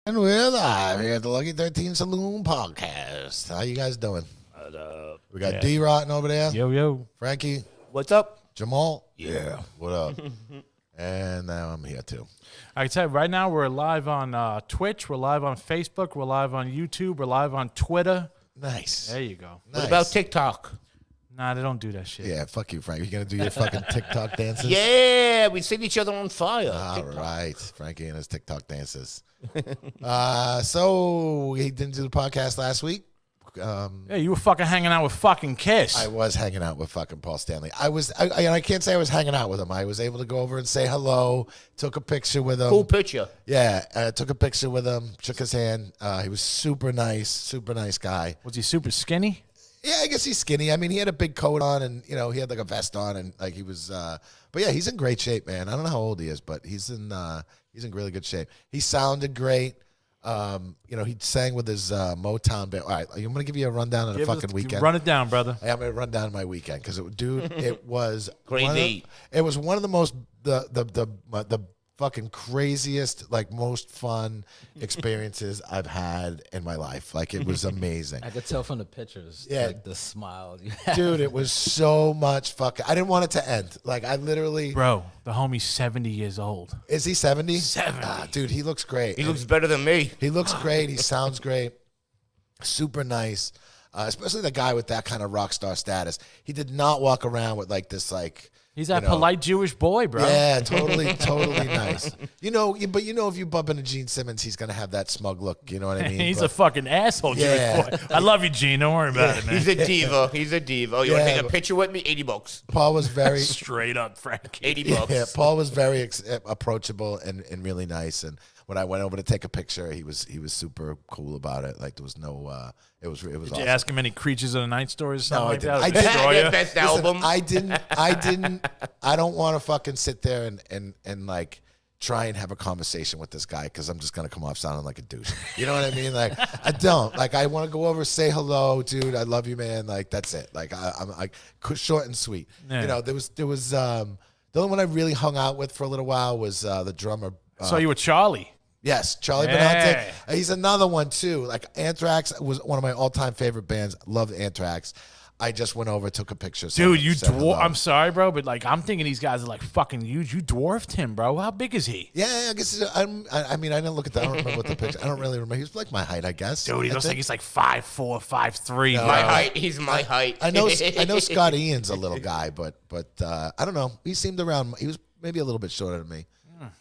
And we're live here at the Lucky 13 Saloon podcast. How you guys doing? We got Dee Rotten over there. Yo. Frankie. What's up? Jamal. Yeah. What up? And now I'm here too. I can tell you right now we're live on Twitch. We're live on Facebook. We're live on YouTube. We're live on Twitter. Nice. There you go. Nice. What about TikTok? Nah, they don't do that shit. Yeah, fuck you, Frank. You gonna do your fucking TikTok dances? Yeah, we set each other on fire. All right. Frankie and his TikTok dances. So he didn't do the podcast last week. Yeah, you were fucking hanging out with fucking Kiss. I was hanging out with fucking Paul Stanley. I can't say I was hanging out with him. I was able to go over and say hello, took a picture with him. Cool picture. Yeah, I took a picture with him, shook his hand. He was super nice guy. Was he super skinny? Yeah, I guess he's skinny. I mean, he had a big coat on and, he had like a vest on and like he was, but yeah, he's in great shape, man. I don't know how old he is, but he's in really good shape. He sounded great. He sang with his Motown band. All right, I'm going to give you a rundown of the fucking weekend. Run it down, brother. I'm going to run down my weekend because, it was Crazy. It was one of the most the fucking craziest, like most fun experiences I've had in my life. Like it was amazing. I could tell from the pictures. Yeah. Like the smile you had. Dude, it was so much fucking. I didn't want it to end. Like I literally. Bro, the homie's 70 years old. Is he 70? 70. Dude, he looks great. He looks better than me. He looks great. He sounds great. Super nice. Especially the guy with that kind of rock star status. He did not walk around with like this like. He's that polite Jewish boy, bro. Yeah, totally nice. But if you bump into Gene Simmons, he's gonna have that smug look. You know what I mean? He's a fucking asshole, Yeah. Jewish boy. I love you, Gene. Don't worry about it, man. He's a diva. He's a diva. You want to take a picture with me? $80. Paul was very Straight up, Frankie. $80. yeah. Paul was very approachable and really nice. And when I went over to take a picture, he was super cool about it. Like there was no. It was Did awesome. you ask him any Creatures of the Night stories or something I like didn't. that? I didn't. Destroyer? Best Listen, album. I didn't. I don't want to fucking sit there and like try and have a conversation with this guy because I'm just gonna come off sounding like a douche. You know what I mean? Like I don't. Like I want to go over, say hello, dude. I love you, man. Like that's it. Like I'm like short and sweet. Yeah. There was the only one I really hung out with for a little while was the drummer. So you were Charlie. Yes, Charlie Yeah. Benante. He's another one too. Like Anthrax was one of my all-time favorite bands. Loved Anthrax. I just went over, took a picture. Dude, you said hello. I'm sorry, bro, but like I'm thinking these guys are like fucking huge. You dwarfed him, bro. How big is he? Yeah, I guess. I mean, I didn't look at that. I don't remember what the picture. I don't really remember. He was like my height, I guess. Dude, he looks like he's like 5'4", 5'3". No. My height. He's my height. I know Scott Ian's a little guy, but I don't know. He seemed around. He was maybe a little bit shorter than me.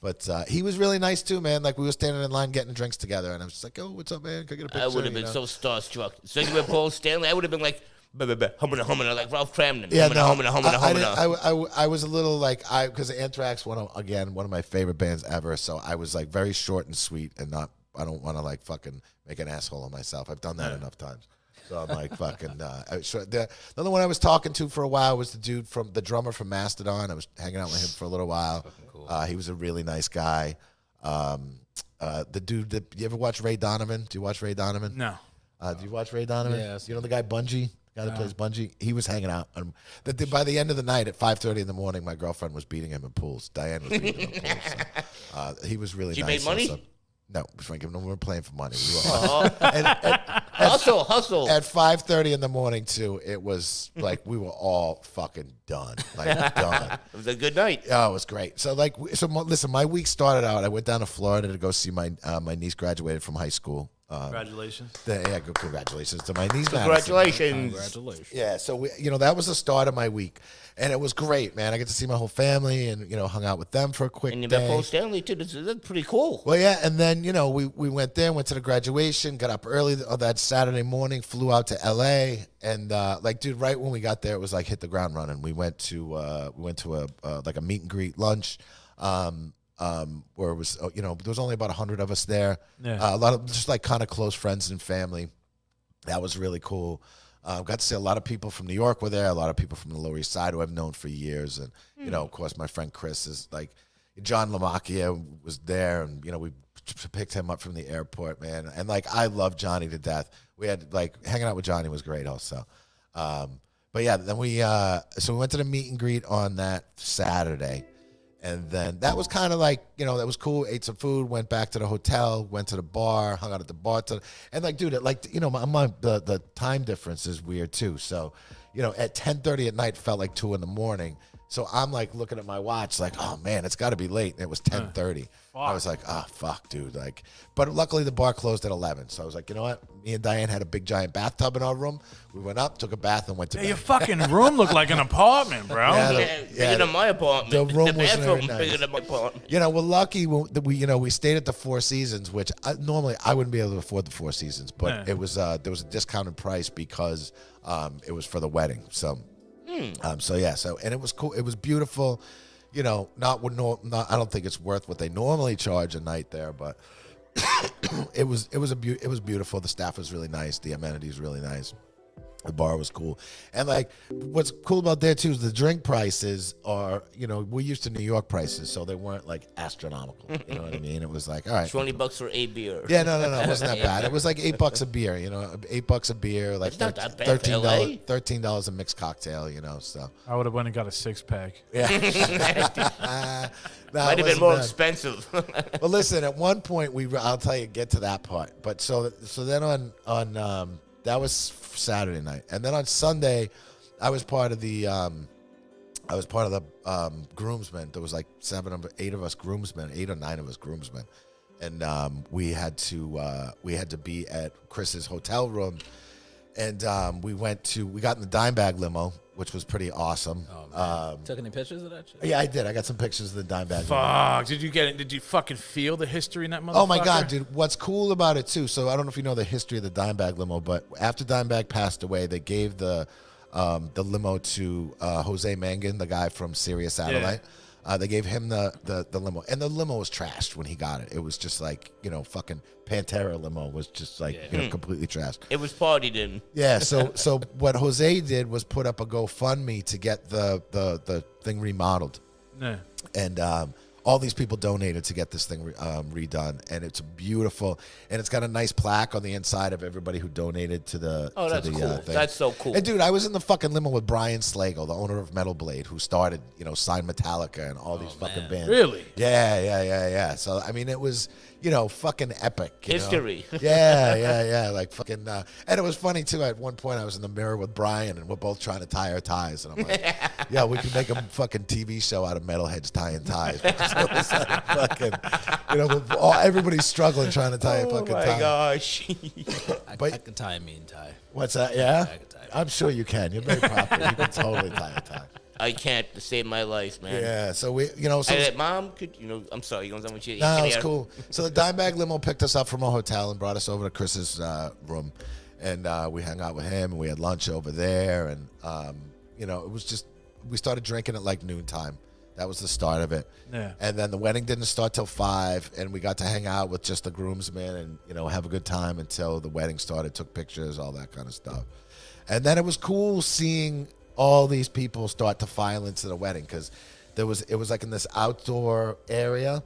But he was really nice too, man. Like we were standing in line getting drinks together, and I was just like, "Oh, what's up, man? Can I get a picture?" I would have been so starstruck. So you were Paul Stanley. I would have been like, humana, like Ralph Cramden. Yeah, Humana. I was a little like because Anthrax one of my favorite bands ever. So I was like very short and sweet, and not. I don't want to like fucking make an asshole of myself. I've done that enough times. So I'm like fucking. The other one I was talking to for a while was the drummer from Mastodon. I was hanging out with him for a little while. Cool. He was a really nice guy. The dude that you ever watch Ray Donovan? Do you watch Ray Donovan? No. Do you watch Ray Donovan? Yes. You know the guy Bungie? The guy that plays Bungie? He was hanging out. By the end of the night at 5:30 in the morning, my girlfriend was beating him in pools. Diane was beating him in pools. So, he was really She nice. made money? Also. No, Frankie, we were playing for money. We were Hustle. at 5:30 in the morning too. It was like we were all fucking done, like done. It was a good night. Oh, it was great. So listen, my week started out. I went down to Florida to go see my niece graduated from high school. Congratulations. Congratulations to my niece. Congratulations. Congratulations. Yeah, so that was the start of my week, and it was great, man. I get to see my whole family, and hung out with them for a quick And you met day. Paul Stanley too. That's pretty cool. Well, yeah, and then we went there, went to the graduation, got up early that Saturday morning, flew out to L.A. and dude, right when we got there, it was like hit the ground running. We went to a meet and greet lunch. Where it was, there was only about 100 of us there. Yeah. A lot of just like kind of close friends and family. That was really cool. Got to see a lot of people from New York were there. A lot of people from the Lower East Side who I've known for years. And, of course, my friend Chris is like, John Lamacchia was there. And, we picked him up from the airport, man. And like, I love Johnny to death. We had like hanging out with Johnny was great also. But yeah, then we went to the meet and greet on that Saturday. And then that was kind of like, that was cool. Ate some food, went back to the hotel, went to the bar, hung out at the bar. And like, dude, the time difference is weird too. So, at 10:30 at night felt like 2 a.m. So I'm like looking at my watch like, oh man, it's got to be late. And it was 10:30. I was like, oh fuck, dude. Like, but luckily the bar closed at 11. So I was like, you know what? Me and Diane had a big giant bathtub in our room. We went up, took a bath, and went to bed. Your fucking room looked like an apartment, bro. Bigger than my apartment. The room was bathroom very nice. bigger than my apartment. We're lucky that we stayed at the Four Seasons, which normally I wouldn't be able to afford the Four Seasons, but it was there was a discounted price because it was for the wedding. So, and it was cool. It was beautiful. Not I don't think it's worth what they normally charge a night there, but it was beautiful. The staff was really nice. The amenities really nice. The bar was cool. And like what's cool about there too is the drink prices are, we're used to New York prices, so they weren't like astronomical. You know what I mean? It was like, all right, $20 for a beer. Yeah, no, it wasn't that bad. It was like $8 a beer, $8 a beer, like It's not that bad for LA. $13 a mixed cocktail, so. I would have went and got a 6-pack. Yeah. Might have been more expensive. Well, listen, at one point I'll tell you, get to that part. But so then on that was Saturday night, and then on Sunday, I was part of the groomsmen. There was like 8 of us groomsmen, 8 or 9 of us groomsmen, and we had to be at Chris's hotel room, and we got in the dime bag limo, which was pretty awesome. Took any pictures of that shit? Yeah, I did. I got some pictures of the dime bag limo. Fuck. Did you get it? Did you fucking feel the history in that motherfucker? Oh my God, dude. What's cool about it too, so I don't know if you know the history of the dime bag limo, but after Dimebag passed away, they gave the limo to Jose Mangan, the guy from Sirius Satellite. They gave him the limo, and the limo was trashed when he got it. It was just like, fucking Pantera limo was just like, completely trashed. It was partied in. Yeah, so what Jose did was put up a GoFundMe to get the thing remodeled. Yeah. And all these people donated to get this thing redone, and it's beautiful, and it's got a nice plaque on the inside of everybody who donated to the. Oh, that's cool. Thing. That's so cool. And dude, I was in the fucking limo with Brian Slagle, the owner of Metal Blade, who started, signed Metallica and all these fucking bands. Really? Yeah. So I mean, it was, fucking epic. History. Yeah. Like fucking, and it was funny too. At one point, I was in the mirror with Brian, and we're both trying to tie our ties, and I'm like, yeah, we can make a fucking TV show out of metalheads tying ties. So it was like fucking, everybody's struggling trying to tie a fucking tie. Oh my gosh. I can tie a mean tie. What's that? Yeah? I can tie it. I'm sure you can. You're very proper. You can totally tie a tie. I can't to save my life, man. Yeah, so we, so I said, Mom, I'm sorry, you going to tell me what you no, it's cool. So the dime bag limo picked us up from a hotel and brought us over to Chris's room, and we hung out with him, and we had lunch over there, and it was just, we started drinking at like noontime. That was the start of it. Yeah. And then the wedding didn't start till 5, and we got to hang out with just the groomsmen and, have a good time until the wedding started, took pictures, all that kind of stuff. And then it was cool seeing all these people start to file into the wedding, because it was like in this outdoor area,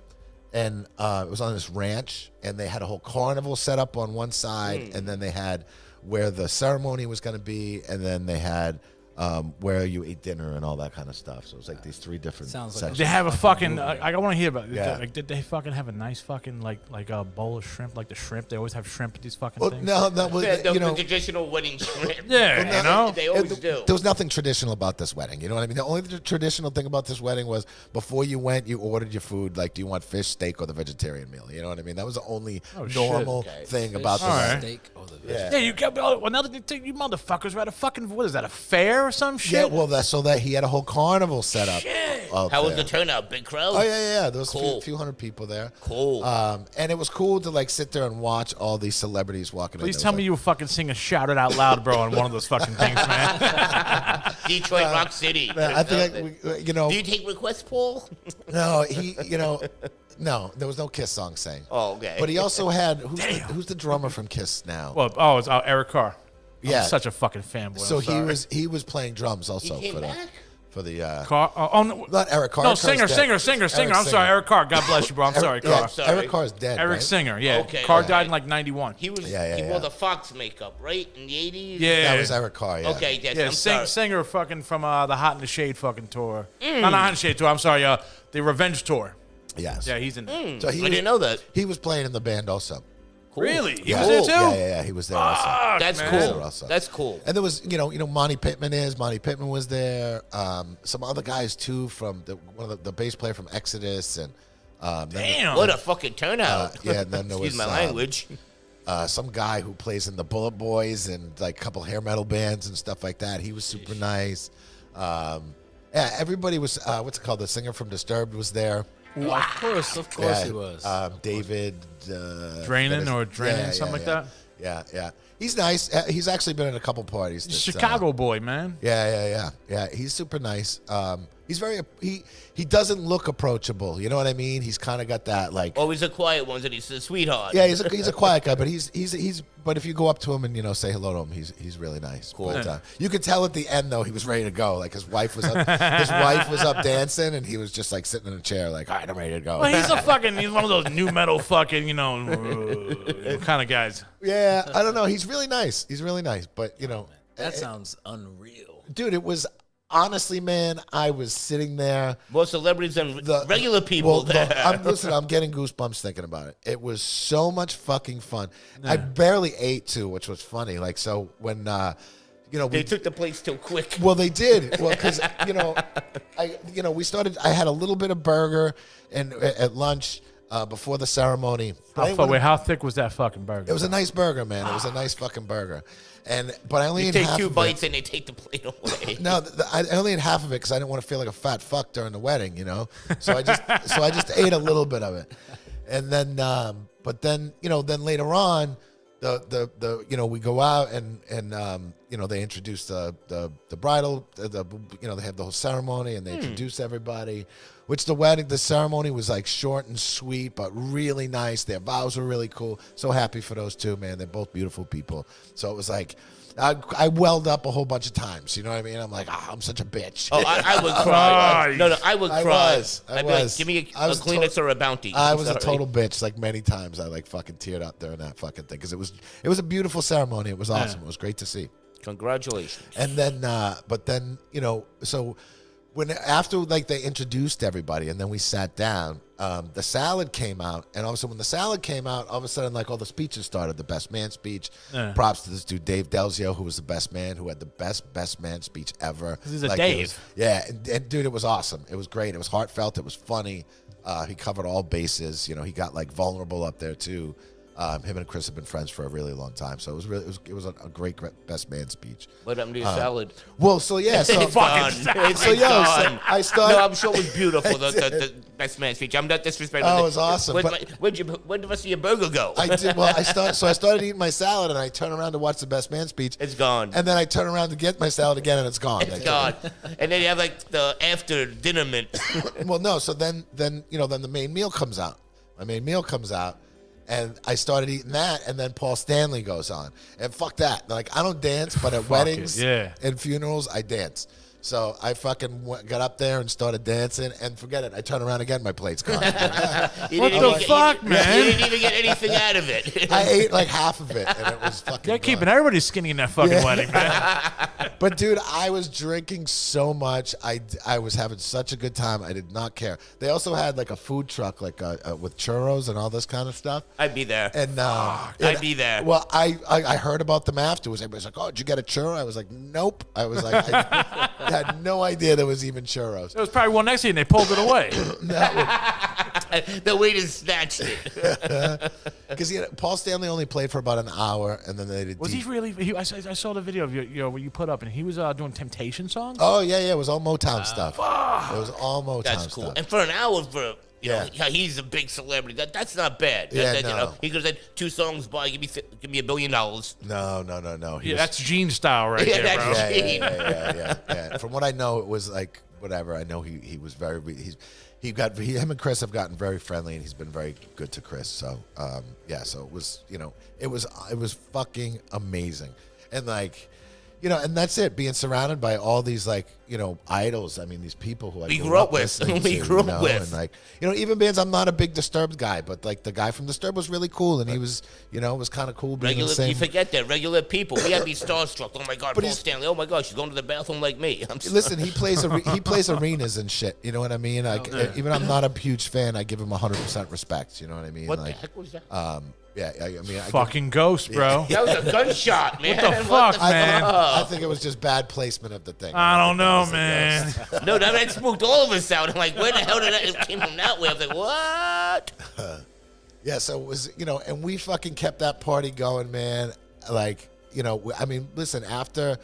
and it was on this ranch, and they had a whole carnival set up on one side, and then they had where the ceremony was going to be, and then they had where you eat dinner and all that kind of stuff. So it was like these 3 different Sounds like sections. They have a fucking. I want to hear about it. Yeah. Like, did they fucking have a nice fucking like a bowl of shrimp, like the shrimp? They always have shrimp at these fucking Well, things. no, that was, The traditional wedding shrimp. Yeah, They always do. There was nothing traditional about this wedding. You know what I mean? The only traditional thing about this wedding was before you went, you ordered your food. Like, do you want fish, steak, or the vegetarian meal? You know what I mean? That was the only normal thing about the Alright. wedding. Steak or the Yeah. Yeah, you got. Well, now that you motherfuckers were at a fucking, what is that, a fair or some shit? Yeah, well, that he had a whole carnival set up. How was the turnout? Big crowd? Oh yeah. There was Cool. a few hundred people there. Cool. And it was cool to like sit there and watch all these celebrities walking in. Please There tell was, me you were fucking singing "Shout It Out Loud, Bro" on one of those fucking things, man. Detroit Rock City. I think Do you take requests, Paul? no, no, there was no Kiss song sang. Oh, okay. But he also had who's the drummer from Kiss now? Well, it's Eric Carr. Yeah. I'm such a fucking fanboy. So I'm sorry. he was playing drums also He came for back? for the Carr. Oh no, not Eric Carr. no, Eric Carr's singer. dead. I'm sorry, Eric Carr. God bless you, bro. I'm sorry, Yeah, Carr. sorry. Eric Carr's dead. Eric right? Singer. Yeah. Okay, Carr okay. died in like '91. He was. Yeah, he yeah. wore the Fox makeup, right, in the 80s. Yeah. That was Eric Carr. Yeah. Okay, yes, Yeah, I'm sorry. singer fucking from the Hot in the Shade fucking tour. Not Hot in the Shade tour. I'm sorry, the Revenge tour. Yes. Yeah, he's in. So I didn't know that. He was playing in the band also. Cool. Really? He Yeah. was there too. Yeah. He was there also. That's man. cool. Also. That's cool. And there was, Monty Pittman was there. Some other guys too from one of the bass player from Exodus and Damn. What a fucking turnout. yeah. And then there Excuse was my language. some guy who plays in the Bullet Boys and like a couple hair metal bands and stuff like that. He was super nice. Yeah, everybody was. What's it called? The singer from Disturbed was there. Wow. Of course he was. David Draining something like that. Yeah. He's nice. He's actually been in a couple parties. He's that, Chicago boy, man. Yeah. He's super nice. He's very. He doesn't look approachable. You know what I mean? He's kind of got that like. Always the quiet ones, and he's a sweetheart. Yeah, he's a quiet guy, but he's. But if you go up to him and say hello to him, he's really nice. Cool. But, you could tell at the end though he was ready to go. Like his wife was up dancing, and he was just like sitting in a chair, like, all right, I'm ready to go. Well, he's one of those new metal fucking kind of guys. Yeah, I don't know. He's really nice. But That sounds unreal. dude, it was honestly, man. I was sitting there. More celebrities than regular people there. I'm getting goosebumps thinking about it. It was so much fucking fun. I barely ate too, which was funny. Like, so when They took the plates too quick. well, they did. Well, because we started. I had a little bit of burger and at lunch before the ceremony. How thick was that fucking burger? It was a nice burger, man. It was a nice fucking burger. But I only You ate take half 2 of bites it. and they take the plate away. No, I only ate half of it because I didn't want to feel like a fat fuck during the wedding, So I just ate a little bit of it, and then then later on, we go out and they introduce the bridal, they have the whole ceremony and they introduce everybody. Which the ceremony was like short and sweet, but really nice. Their vows were really cool. So happy for those two, man. They're both beautiful people. So it was like, I welled up a whole bunch of times. You know what I mean? I'm like, I'm such a bitch. Oh, I would cry. No, I would I cry. was. I'd be like, give me a Kleenex or a Bounty. I I'm was a sorry. total bitch. Like many times, I like fucking teared up during that fucking thing because it was a beautiful ceremony. It was awesome. It was great to see. Congratulations. And then, so after like they introduced everybody and then we sat down, the salad came out, and all of a sudden when the salad came out, all of a sudden like all the speeches started. The best man speech. Props to this dude Dave Delzio, who was the best man, who had the best man speech ever. He's a like, Dave. And dude, it was awesome. It was great. It was heartfelt. It was funny. He covered all bases. He got like vulnerable up there too. Him and Chris have been friends for a really long time, so it was a great best man speech. What happened to your salad? Well, so yeah, so It's gone. so I started. No, I'm sure it was beautiful. The best man speech. I'm not disrespecting. Oh, it was awesome, Where'd the rest of your burger go? I did well. I started eating my salad, and I turn around to watch the best man speech. It's gone. And then I turn around to get my salad again, and it's gone. It's gone. And then you have like the after dinner mint. Well, no. So then the main meal comes out. My main meal comes out. And I started eating that, and then Paul Stanley goes on. And fuck that. Like, I don't dance, but at weddings and funerals, I dance. So I fucking got up there and started dancing, and forget it. I turn around again, my plate's gone. What the fuck, man? You didn't even get anything out of it. I ate like half of it, and it was fucking They're gone. keeping everybody skinny in that fucking wedding, man. But dude, I was drinking so much. I was having such a good time. I did not care. They also had like a food truck, like with churros and all this kind of stuff. I'd be there. And I'd be there. Well, I heard about them afterwards. Everybody's like, "Oh, did you get a churro?" I was like, "Nope." I was like, I had no idea there was even churros. There was probably one next to you, and they pulled it away. The waiter snatched it. Because Paul Stanley only played for about an hour, and then they did. Was he really? I saw the video of where you put up, and he was doing Temptation songs. Oh yeah, it was all Motown stuff. It was all Motown That's cool. stuff. And for an hour, you know, he's a big celebrity. That's not bad. Yeah, You no. know, he could have said 2 songs by give me $1 billion. No. He Yeah, was- that's Gene style right Yeah, there, that's bro. Gene. yeah. From what I know, it was like whatever. I know he was very. Him and Chris have gotten very friendly, and he's been very good to Chris. So so it was it was fucking amazing, and like. you know, and that's it. Being surrounded by all these like, you know, idols. I mean, these people who I We grew up with. listening We to, grew you know, up with. and like, you know, even bands. I'm not a big Disturbed guy, but like the guy from Disturbed was really cool, and he was, you know, was kind of cool being in the Regular, same. you forget that regular people. We had to be starstruck. Oh my God, But Paul he's- Stanley. Oh my God, she's going to the bathroom like me. I'm sorry. Listen, he plays arenas and shit. You know what I mean? Like, even I'm not a huge fan. I give him 100% respect. You know what I mean? What like, the heck was that? yeah. I mean, Fucking ghost, bro. That was a gunshot, man. the fuck, man? I think it was just bad placement of the thing. I don't know, think that was a man. No, that spooked all of us out. I'm like, where the hell did that? It came from that way. I was like, what? Yeah, so it was, you know, and we fucking kept that party going, man. Like, you know, I mean, listen, after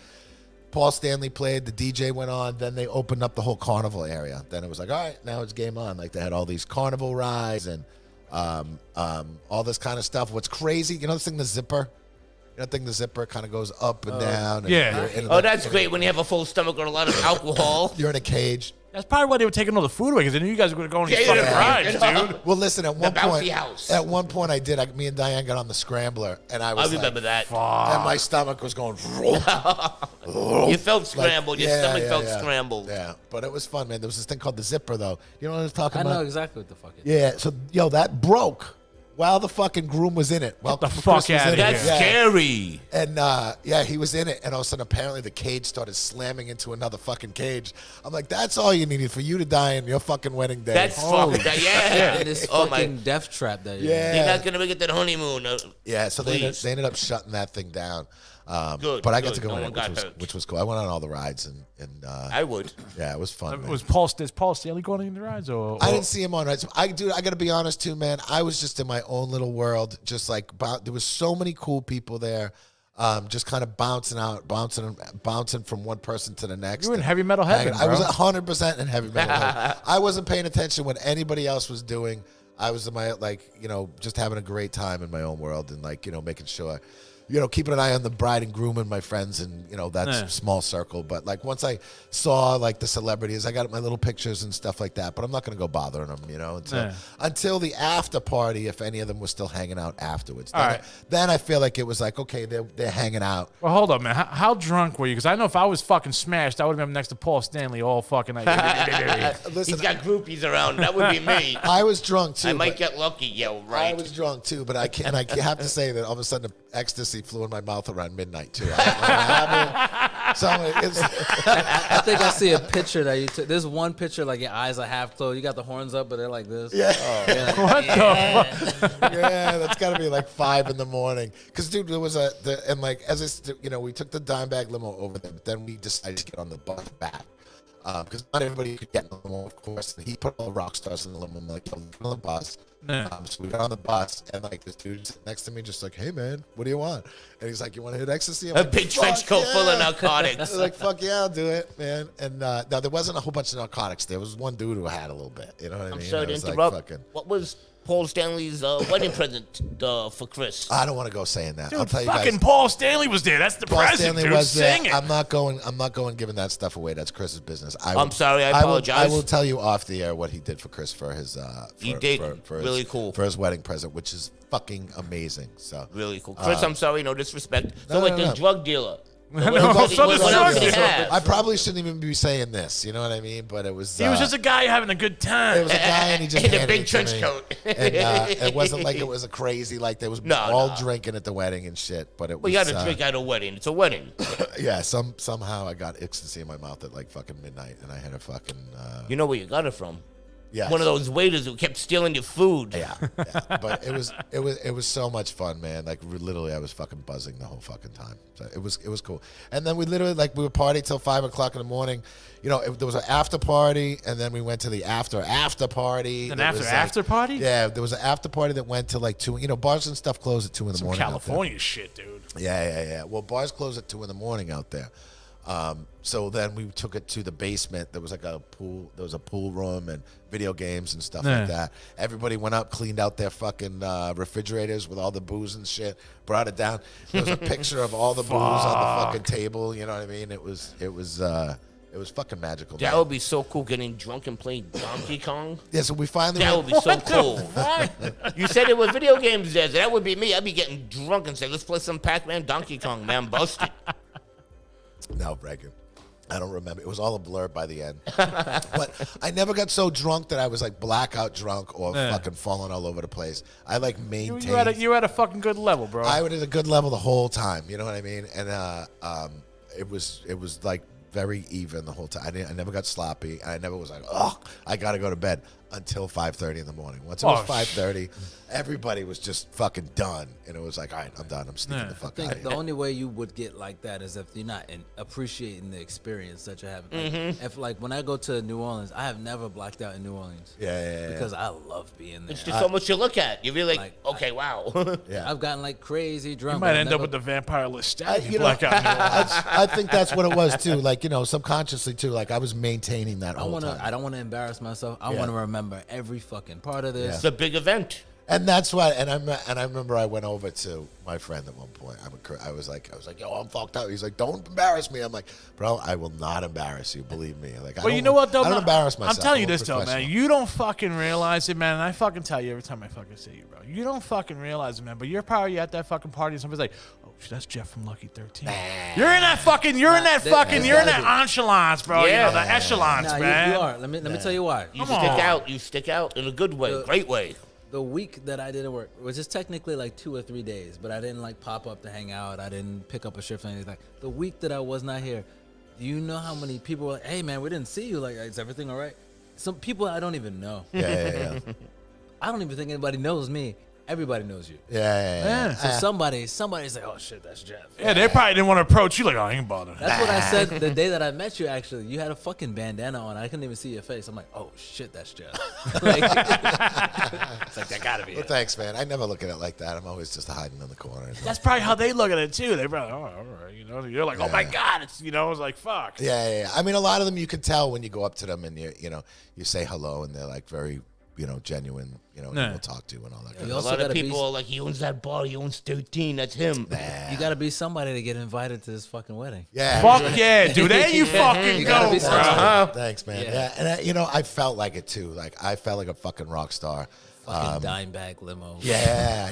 Paul Stanley played, the DJ went on, then they opened up the whole carnival area. Then it was like, all right, now it's game on. Like, they had all these carnival rides and all this kind of stuff. What's crazy, you know this thing, the zipper? You know, the thing, the zipper kind of goes up and down. And Yeah. you're in Oh, the- that's great when you have a full stomach or a lot of alcohol. You're in a cage. That's probably why they were taking all the food away, because they knew you guys were going to go on these Yeah, fucking yeah. rides, dude. Well, listen, at one bouncy point, house. at one point I did. Me and Diane got on the scrambler, and I I was remember like, that. and my stomach was going. You felt scrambled. Your stomach felt scrambled. Yeah, but it was fun, man. There was this thing called the zipper, though. You know what I was talking I about? know exactly what the fuck it is. Yeah, so, yo, that broke while the fucking groom was in it. Well, the fuck outta here. That's scary. And, yeah, he was in it, and all of a sudden, apparently, the cage started slamming into another fucking cage. I'm like, that's all you needed for you to die in your fucking wedding day. That's fucked. Yeah. And this Oh my. fucking death trap that Yeah. You're not gonna make it to the honeymoon. Yeah, so they Please. ended up shutting that thing down. Good, But I got good. to go No in one it, got hurt. which was cool. I went on all the rides, and I would. yeah, it was fun, man. Is Paul Stanley going on the rides? Or I didn't see him on rides. I got to be honest too, man. I was just in my own little world, just like there was so many cool people there, just kind of bouncing from one person to the next. You were in and heavy metal heaven, I was bro. 100% in heavy metal heaven. I wasn't paying attention what anybody else was doing. I was in my, like, you know, just having a great time in my own world and, like, you know, making sure, you know, keeping an eye on the bride and groom and my friends and, you know, that small circle. But, like, once I saw, like, the celebrities, I got my little pictures and stuff like that. But I'm not going to go bothering them, you know, until the after party, if any of them was still hanging out afterwards. Then, All right. then I feel like it was like, okay, they're hanging out. Well, hold up, man. How drunk were you? Because I know if I was fucking smashed, I would have been next to Paul Stanley all fucking night. He's got groupies around. That would be me. I was drunk, too. I might but- get lucky. Yeah, I right. was drunk too, but I have to say that all of a sudden the ecstasy flew in my mouth around midnight too. I don't know what happened. So it's, I think I see a picture that you took. There's one picture like your eyes are half closed. You got the horns up, but they're like this. yeah, What the fuck? yeah, that's got to be like 5 a.m. Because dude, there was and like as you know, we took the dime bag limo over there, but then we decided to get on the bus back. Because not everybody could get in the limo, of course. And he put all the rock stars in the limo. I'm like, yo, get on the bus. So we got on the bus, and like this dude sitting next to me, just like, hey man, what do you want? And he's like, you want to hit ecstasy? I'm A like, big trench "Fuck coat full of yeah." narcotics. Like, fuck yeah, I'll do it, man. And now there wasn't a whole bunch of narcotics. There was one dude who had a little bit. You know what I mean? I'm sorry It to was like interrupt. fucking- What was Paul Stanley's wedding present for Chris? I don't want to go saying that. I'll Dude, tell you fucking guys. Paul Stanley was there. That's the Paul present, Stanley dude. was there. Sing it. I'm not going giving that stuff away. That's Chris's business. I'm sorry, I I apologize. will tell you off the air what he did for Chris for his. He did. for Really his, cool. for his wedding present, which is fucking amazing. So Really cool. Chris, I'm sorry, no disrespect. So no, like no, the no. drug dealer. No, What so the else drug did he dealer. have? I probably shouldn't even be saying this. You know what I mean? But it was. He was just a guy having a good time. It was a guy, and he just In a handed big it to trench me. coat. And it wasn't like it was a crazy, like there was all drinking at the wedding and shit. But it Well, was. you got to drink at a wedding. It's a wedding. Yeah, somehow I got ecstasy in my mouth at like fucking midnight, and I had a fucking. You know where you got it from? Yeah. One of those waiters who kept stealing your food. Yeah, but it was so much fun, man. Like literally, I was fucking buzzing the whole fucking time. So it was cool. And then we literally we were partying till 5 o'clock in the morning. You know, there was an after party, and then we went to the after party. An There was, after party? Yeah, there was an after party that went to like 2. You know, bars and stuff close at 2 in the Some morning. out there. California shit, dude. Yeah. Well, bars close at 2 in the morning out there. So then we took it to the basement. There was like a pool. There was a pool room and video games and stuff like that. Everybody went up, cleaned out their fucking refrigerators with all the booze and shit. Brought it down. There was a picture of all the booze on the fucking table. You know what I mean? It was fucking magical. That man. would be so cool, getting drunk and playing Donkey Kong. Yeah. So we finally. That would be so cool. You said there were video games there. That would be me. I'd be getting drunk and say, let's play some Pac-Man Donkey Kong, man. Busted. No, Reagan. I don't remember. It was all a blur by the end. But I never got so drunk that I was like blackout drunk or fucking falling all over the place. I like maintained. You had a fucking good level, bro. I was at a good level the whole time. You know what I mean? And it was like very even the whole time. I never got sloppy. And I never was like, oh, I got to go to bed until 5:30 in the morning. Once it was 5:30, everybody was just fucking done. And it was like, all right, I'm done. I'm sneaking the fuck out of here. The only way you would get like that is if you're not appreciating the experience that you're having. Like, if like when I go to New Orleans, I have never blacked out in New Orleans. Yeah. Because I love being there. It's just so much to look at. You're really like, okay, wow. Yeah. I've gotten like crazy drunk. You might end up with the vampire list. Blackout. I think that's what it was too. Like, subconsciously too. Like I was maintaining that whole time. I don't want to embarrass myself. I want to remember every fucking part of this. It's a big event. And that's why, and I remember I went over to my friend at one point. I was like, yo, I'm fucked up. He's like, don't embarrass me. I'm like, bro, I will not embarrass you. Believe me. Like, Well, you know what though? I don't embarrass myself. I'm telling you this though, man. You don't fucking realize it, man. And I fucking tell you every time I fucking see you, bro. You don't fucking realize it, man. But you're probably at that fucking party and somebody's like, oh, that's Jeff from Lucky 13. You're in that fucking, you're in that echelons, bro. Yeah. The echelons, man. man. You are. Let me tell you why. You stick out in a good way, great way. The week that I didn't work, which is technically like 2 or 3 days, but I didn't like pop up to hang out. I didn't pick up a shift or anything. The week that I was not here, do you know how many people were like, hey man, we didn't see you. Like, is everything all right? Some people I don't even know. Yeah. I don't even think anybody knows me. Everybody knows you. Yeah. So somebody's like, oh shit, that's Jeff. Yeah, they probably didn't want to approach you. Like, oh, I ain't bothered. That's what I said the day that I met you. Actually, you had a fucking bandana on. I couldn't even see your face. I'm like, oh shit, that's Jeff. It's like that gotta be. Well, thanks, man. I never look at it like that. I'm always just hiding in the corner. That's probably how they look at it too. They probably, oh, all right, you're like, oh my god, it's it's like fuck. Yeah. I mean, a lot of them you can tell when you go up to them and you say hello and they're like very genuine, we'll talk to and all that. A lot of people are like, he owns that bar, he owns 13, that's him. You gotta be somebody to get invited to this fucking wedding. Yeah. Fuck yeah, dude. There you fucking go, be bro. Thanks, man. Yeah. And I felt like it too. Like I felt like a fucking rock star. Fucking dime bag limo. Yeah.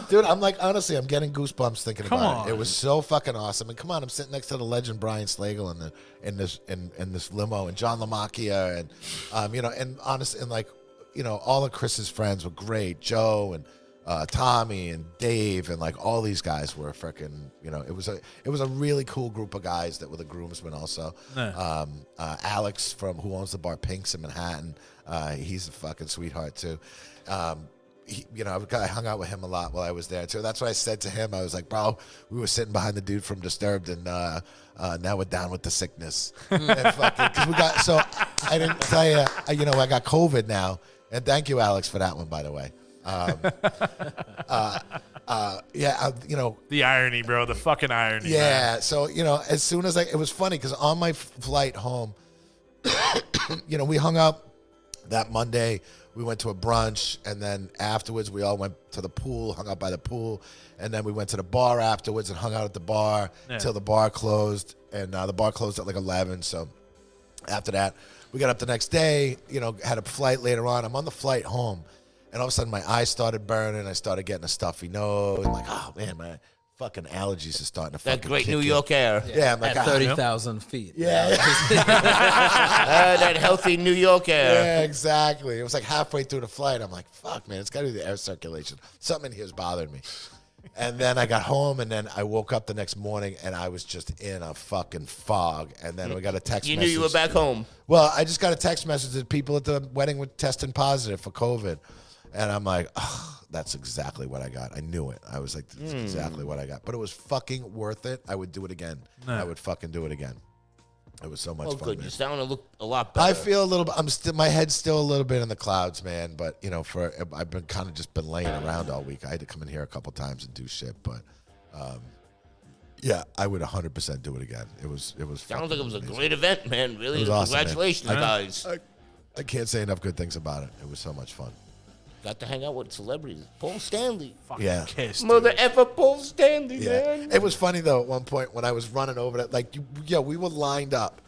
Dude, I'm like, honestly, I'm getting goosebumps thinking Come about on. it. It was so fucking awesome. And come on, I'm sitting next to the legend Brian Slagle in this limo, and John LaMacchia, and and honestly, and like, all of Chris's friends were great. Joe and Tommy and Dave and like all these guys were freaking. It was a really cool group of guys that were the groomsmen also. Alex who owns the bar Pink's in Manhattan. He's a fucking sweetheart too. I hung out with him a lot while I was there too. That's what I said to him. I was like, bro, we were sitting behind the dude from Disturbed, and now we're down with the sickness. And fucking, so I didn't tell you, I got COVID now, and thank you, Alex, for that one, by the way. The irony, bro. The fucking irony. Yeah. Man. So as soon as it was funny because on my flight home, we hung up that Monday. We went to a brunch, and then afterwards we all went to the pool, hung out by the pool, and then we went to the bar afterwards and hung out at the bar till the bar closed, and the bar closed at like 11. So after that, we got up the next day, had a flight later on. I'm on the flight home, and all of a sudden my eyes started burning. I started getting a stuffy nose. I'm like, oh man, my fucking allergies are starting to fucking That great kick New in. York air. Yeah, I'm like, At 30,000 feet. Yeah. That healthy New York air. Yeah, exactly. It was like halfway through the flight. I'm like, fuck, man, it's got to be the air circulation. Something in here is bothering me. And then I got home, and then I woke up the next morning, and I was just in a fucking fog. And then we got a text You message. knew you were back home. Well, I just got a text message that people at the wedding were testing positive for COVID. And I'm like, oh, that's exactly what I got. I knew it. I was like, that's exactly what I got. But it was fucking worth it. I would do it again. I would fucking do it again. It was so much fun. Good. Man. You're starting to look a lot better. I feel a little bit. My head's still a little bit in the clouds, man. But I've been kind of just been laying around all week. I had to come in here a couple times and do shit. But yeah, I would 100% do it again. It was. Sounds like it was amazing. a great event, man. Really, It was awesome, man. congratulations, guys. I can't say enough good things about it. It was so much fun. Got to hang out with celebrities. Paul Stanley. Fucking Yeah. kiss, dude. Mother effer Paul Stanley, Yeah, man. it was funny though. At one point when I was running over that, we were lined up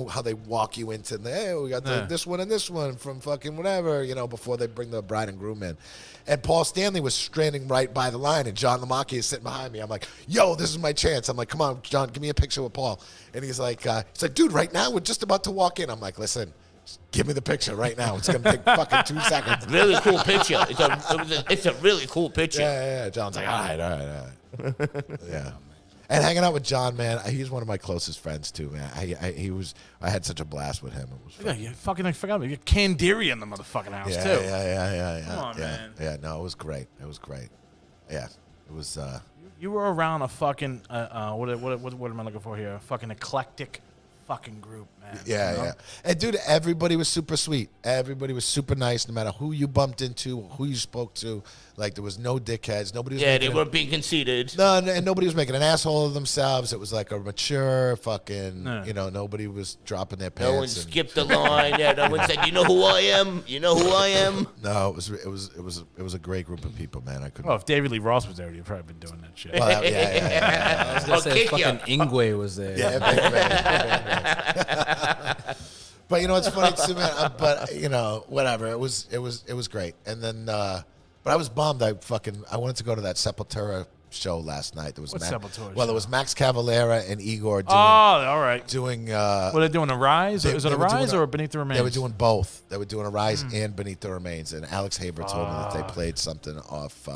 how they walk you into hey, we got this one and this one from fucking whatever, before they bring the bride and groom in. And Paul Stanley was standing right by the line, and John Lamacchia is sitting behind me. I'm like, yo, this is my chance. I'm like, come on, John, give me a picture with Paul. And he's like, dude, right now we're just about to walk in. I'm like, listen, just give me the picture right now. It's gonna take fucking 2 seconds. Really cool picture. It's a really cool picture. Yeah. John's like, all right. Yeah. And hanging out with John, man, he's one of my closest friends too, man. I had such a blast with him. It was fun. You fucking forgot me. You got Candiria in the motherfucking house too. Yeah. Come on, man. Yeah, no, it was great. Yeah, it was. You were around a fucking what am I looking for here? A fucking eclectic fucking group, man. Yeah. And dude, everybody was super sweet. Everybody was super nice, no matter who you bumped into, who you spoke to. Like, there was no dickheads. Nobody was they weren't being conceited. No, and nobody was making an asshole of themselves. It was like a mature fucking, nobody was dropping their pants. No one skipped the line. Yeah, no one said, "You know who I am? You know who I am?" No, it was a great group of people, man. I couldn't. Oh, if David Lee Roth was there, you'd probably been doing that shit. Well, yeah. I was gonna say kick fucking Ingwe was there. Yeah, big. But it's funny too, man. But whatever. It was great. And then, but I was bummed. I wanted to go to that Sepultura show last night. There was Sepultura Well, show? it was Max Cavalera and Igor doing. Oh, all right. Doing. What are they doing? A Rise? Is it a Rise or Beneath the Remains? They were doing both. They were doing a Rise and Beneath the Remains. And Alex Haber told me that they played something off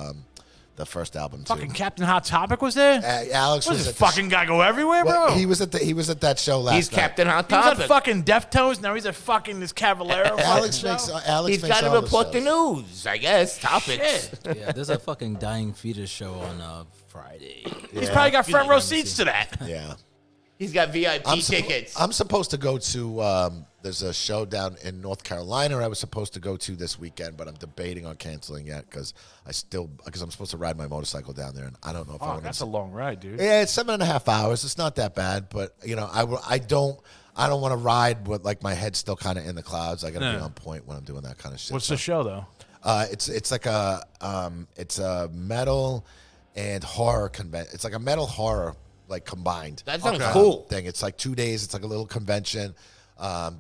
the first album too. Fucking Captain Hot Topic was there. Alex What was does at this fucking guy go everywhere, bro? He was at that show last He's night. Captain Hot He was Topic. at fucking Deftones. Now he's at fucking this Cavalera. Alex fucking makes show. He's makes got to all the report the shows. news, I guess. Topics. Yeah, there's a fucking dying fetus show on Friday. He's probably got front row seats to that. Yeah. He's got VIP tickets. I'm supposed to go to, there's a show down in North Carolina I was supposed to go to this weekend, but I'm debating on canceling yet because I'm supposed to ride my motorcycle down there, and I don't know if I want to. That's a long ride, dude. Yeah, it's 7.5 hours. It's not that bad, but, I don't want to ride with, like, my head still kind of in the clouds. I got to be on point when I'm doing that kind of shit. What's the show, though? It's like it's a metal and horror convention. It's like a metal horror, like, combined. That sounds cool. Thing. It's like 2 days. It's like a little convention.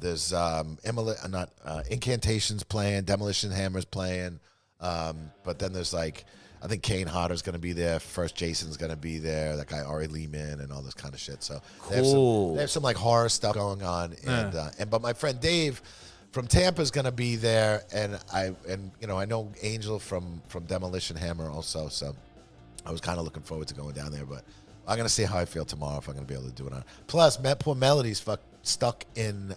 There's Incantations playing, Demolition Hammers playing, but then there's like, I think Kane Hodder's going to be there. First Jason's going to be there. That guy Ari Lehman and all this kind of shit. So cool. They have some like horror stuff going on, but my friend Dave from Tampa is going to be there, and I know Angel from Demolition Hammer also. So I was kind of looking forward to going down there, but I'm going to see how I feel tomorrow if I'm going to be able to do it on. Plus, poor Melody's stuck in.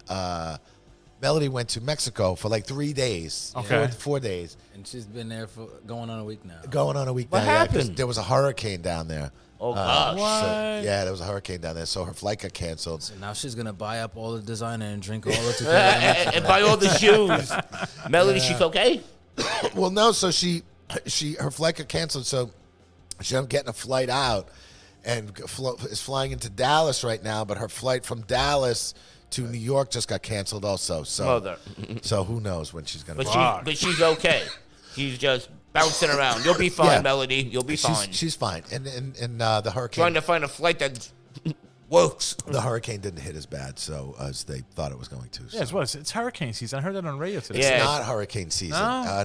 Melody went to Mexico for like 3 days. Okay. 4 days. And she's been there for going on a week now. Going on a week What now. Yeah, 'cause happened? there was a hurricane down there. Oh, gosh. So, yeah, there was a hurricane down there, so her flight got canceled. So now she's gonna buy up all the designer and drink all the tequila. And buy all the shoes. Melody, she's okay? Well, no, so her flight got canceled, so she ended up getting a flight out and is flying into Dallas right now, but her flight from Dallas to New York just got canceled also. So, Mother. So who knows when she's going to But she's okay. She's just bouncing around. You'll be fine, Yeah. Melody. You'll be fine. She's fine. And the hurricane... Trying to find a flight that works. The hurricane didn't hit as bad, so as they thought it was going to. Yeah, it's hurricane season. I heard that on radio today. It's Yeah. not hurricane season.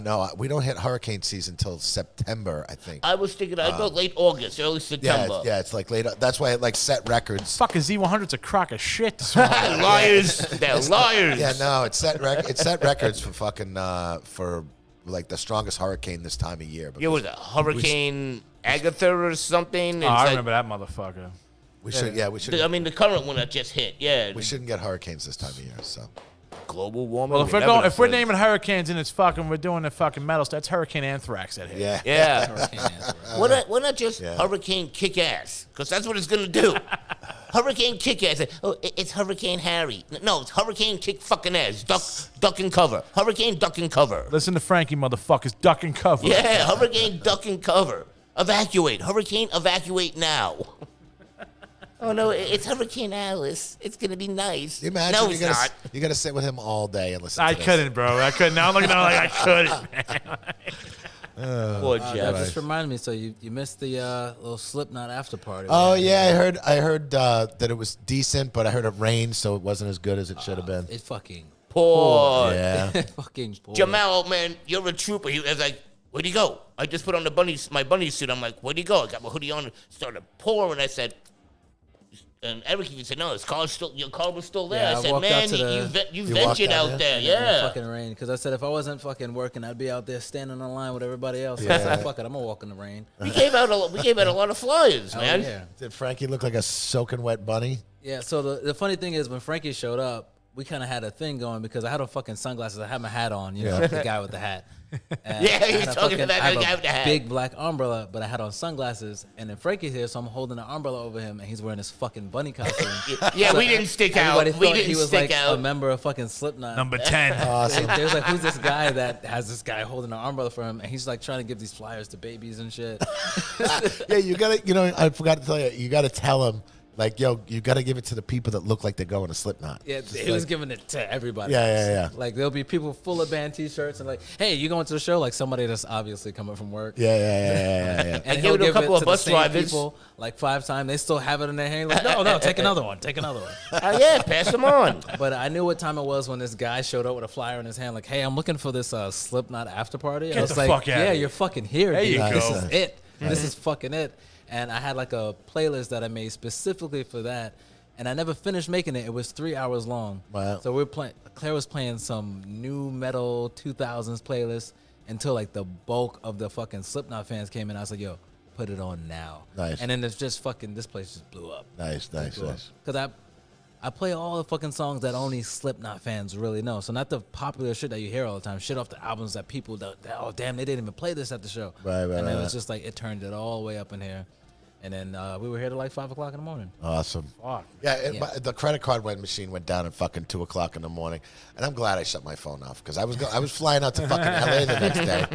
No, we don't hit hurricane season until September, I think. I was thinking I'd go late August, early September. Yeah, it's like late. That's why it like set records. Fucking Z100's a crock of shit. Liars. They're liars. Yeah, no, it set records for fucking for like the strongest hurricane this time of year. It was a Hurricane Agatha or something. Oh, I remember that motherfucker. We should. I mean, the current one that just hit. Yeah. We shouldn't get hurricanes this time of year. So Global warming. Well, if we're naming hurricanes and we're doing the fucking metal stuff, that's Hurricane Anthrax that hit. yeah. Yeah. Why not just Hurricane Kick-Ass? Because that's what it's going to do. Hurricane Kick-Ass. Oh, it's Hurricane Harry. No, it's Hurricane Kick-fucking-ass. Duck and cover. Hurricane Duck and cover. Listen to Frankie, motherfuckers. Duck and cover. Yeah, Hurricane Duck and cover. Evacuate. Hurricane evacuate now. Oh, no, it's Hurricane Alice. It's going to be nice. You imagine No, it's not. You're gonna sit with him all day and listen. I to this. couldn't, bro. I couldn't. Now I'm looking at it like I couldn't, man. Poor That Jeff. just reminded me. So you missed the little Slipknot after party. Oh yeah, I heard that it was decent, but I heard it rained, so it wasn't as good as it should have been. It fucking Poor. Yeah. fucking poured. Jamal, man, you're a trooper. He was like, where'd he go? I just put on my bunny suit. I'm like, where'd he go? I got my hoodie on. Started pouring. I said, and Eric even said, no, your car was still there. Yeah, I I said, walked man, out to you You ventured walked out out there? there. in the Yeah. fucking rain. Because I said if I wasn't fucking working, I'd be out there standing in line with everybody else. So I Yeah. said, fuck it, I'm gonna walk in the rain. We gave out a lot of flyers, Oh, man. yeah. Did Frankie look like a soaking wet bunny? Yeah, so the funny thing is when Frankie showed up, we kind of had a thing going because I had on fucking sunglasses. I had my hat on, you know, the guy with the hat. And Yeah, I he's had a talking about I have the a guy with the hat. big black umbrella, but I had on sunglasses. And then Frankie's here, so I'm holding an umbrella over him, and he's wearing this fucking bunny costume. Yeah, So we didn't stick out. everybody We thought didn't he was stick like out. a member of fucking Slipknot. Number 10. Awesome. There's like, who's this guy that has this guy holding an umbrella for him, and he's like trying to give these flyers to babies and shit. Yeah, you gotta. I forgot to tell you. You gotta tell him, like, yo, you gotta give it to the people that look like they're going to Slipknot. Yeah, Just he was like- giving it to everybody. Yeah. Like there'll be people full of band T-shirts and like, hey, you going to the show? Like somebody that's obviously coming from work. Yeah. And I he'll gave it to a give couple it of to bus the same drivers. people like 5 times. They still have it in their hand. Like, no, take another one. Take another one. Yeah, pass them on. But I knew what time it was when this guy showed up with a flyer in his hand. Like, hey, I'm looking for this Slipknot after party. Get I was the like, fuck outta yeah, here. you're fucking here. There dude. you This go. is it. This is fucking it. And I had like a playlist that I made specifically for that. And I never finished making it. It was 3 hours long. Wow. So we're playing. Claire was playing some new metal 2000s playlist until like the bulk of the fucking Slipknot fans came in. I was like, yo, put it on now. Nice. And then it's just fucking, this place just blew up. Nice. Because I play all the fucking songs that only Slipknot fans really know. So not the popular shit that you hear all the time. Shit off the albums that people, oh, damn, they didn't even play this at the show. Right, And it was right. just like, it turned it all the way up in here. And then we were here till like 5 o'clock in the morning. Awesome. Fuck. Yeah, Yeah. the credit card machine went down at fucking 2 o'clock in the morning, and I'm glad I shut my phone off because I was flying out to fucking LA the next day,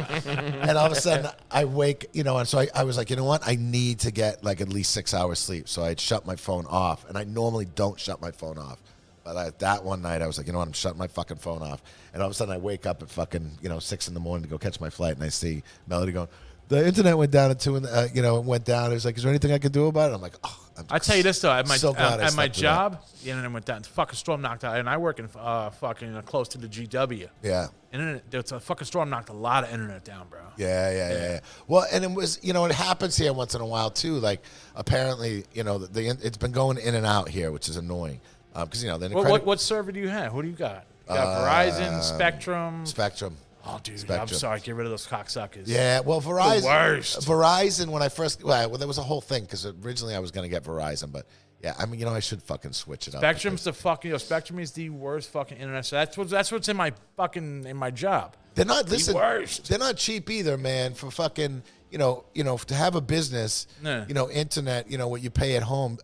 and all of a sudden I wake, and so I was like, you know what, I need to get like at least 6 hours sleep, so I had shut my phone off, and I normally don't shut my phone off, but that one night I was like, you know what, I'm shutting my fucking phone off, and all of a sudden I wake up at fucking 6 in the morning to go catch my flight, and I see Melody going, the internet went down at 2, and it went down. It was like, is there anything I could do about it? I'm like, oh. I tell you this though, at my So glad I at my slept through job, the internet went down. Fucking storm knocked out, and I work in fucking close to the GW. Yeah. Internet, there's a fucking storm knocked a lot of internet down, bro. Yeah. Well, and it was, it happens here once in a while too. Like apparently, it's been going in and out here, which is annoying. Because then the What server do you have? Who do you got? You got Verizon, Spectrum. Spectrum. Oh, dude, I'm Spectrum. sorry. Get rid of those cocksuckers. Yeah, well, Verizon. worst. Verizon, when I first, well, there was a whole thing because originally I was going to get Verizon, but yeah, I mean, I should fucking switch it up. Spectrum's the fucking. Spectrum is the worst fucking internet. So that's what's in my job. They're not, listen, worst. they're not cheap either, man, for fucking, to have a business, Nah. internet, what you pay at home,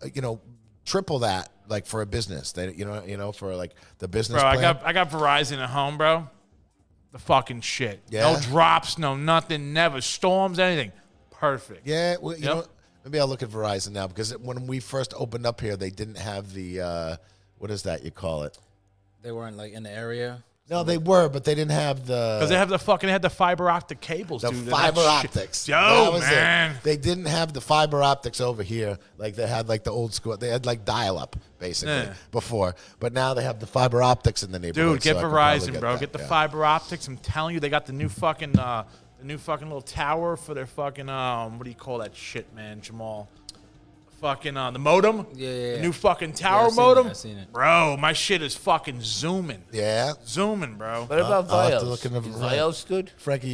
triple that, like for a business. They, for like the business Bro, plan. I got Verizon at home, bro. The fucking shit. Yeah? No drops, no nothing, never storms, anything. Perfect. Yeah, well, you Yep. know, maybe I'll look at Verizon now because when we first opened up here, they didn't have the what is that you call it? They weren't like in the area. No, they were, but they didn't have the Because they had the fiber optic cables, the dude. fiber That shit- optics. Yo, That was man. it. They didn't have the fiber optics over here like they had like the old school. They had like dial up basically Yeah. before, but now they have the fiber optics in the neighborhood. Dude, get so I could probably Verizon, bro. that, Get the yeah. fiber optics. I'm telling you, they got the new fucking little tower for their fucking what do you call that shit, man, Jamal? Fucking the modem. Yeah. The new fucking tower I've seen it, modem. I've seen it. Bro, my shit is fucking zooming. Yeah, Zooming, bro. What about I'll have to Vios? look into Is Verizon. Vios good? Frankie,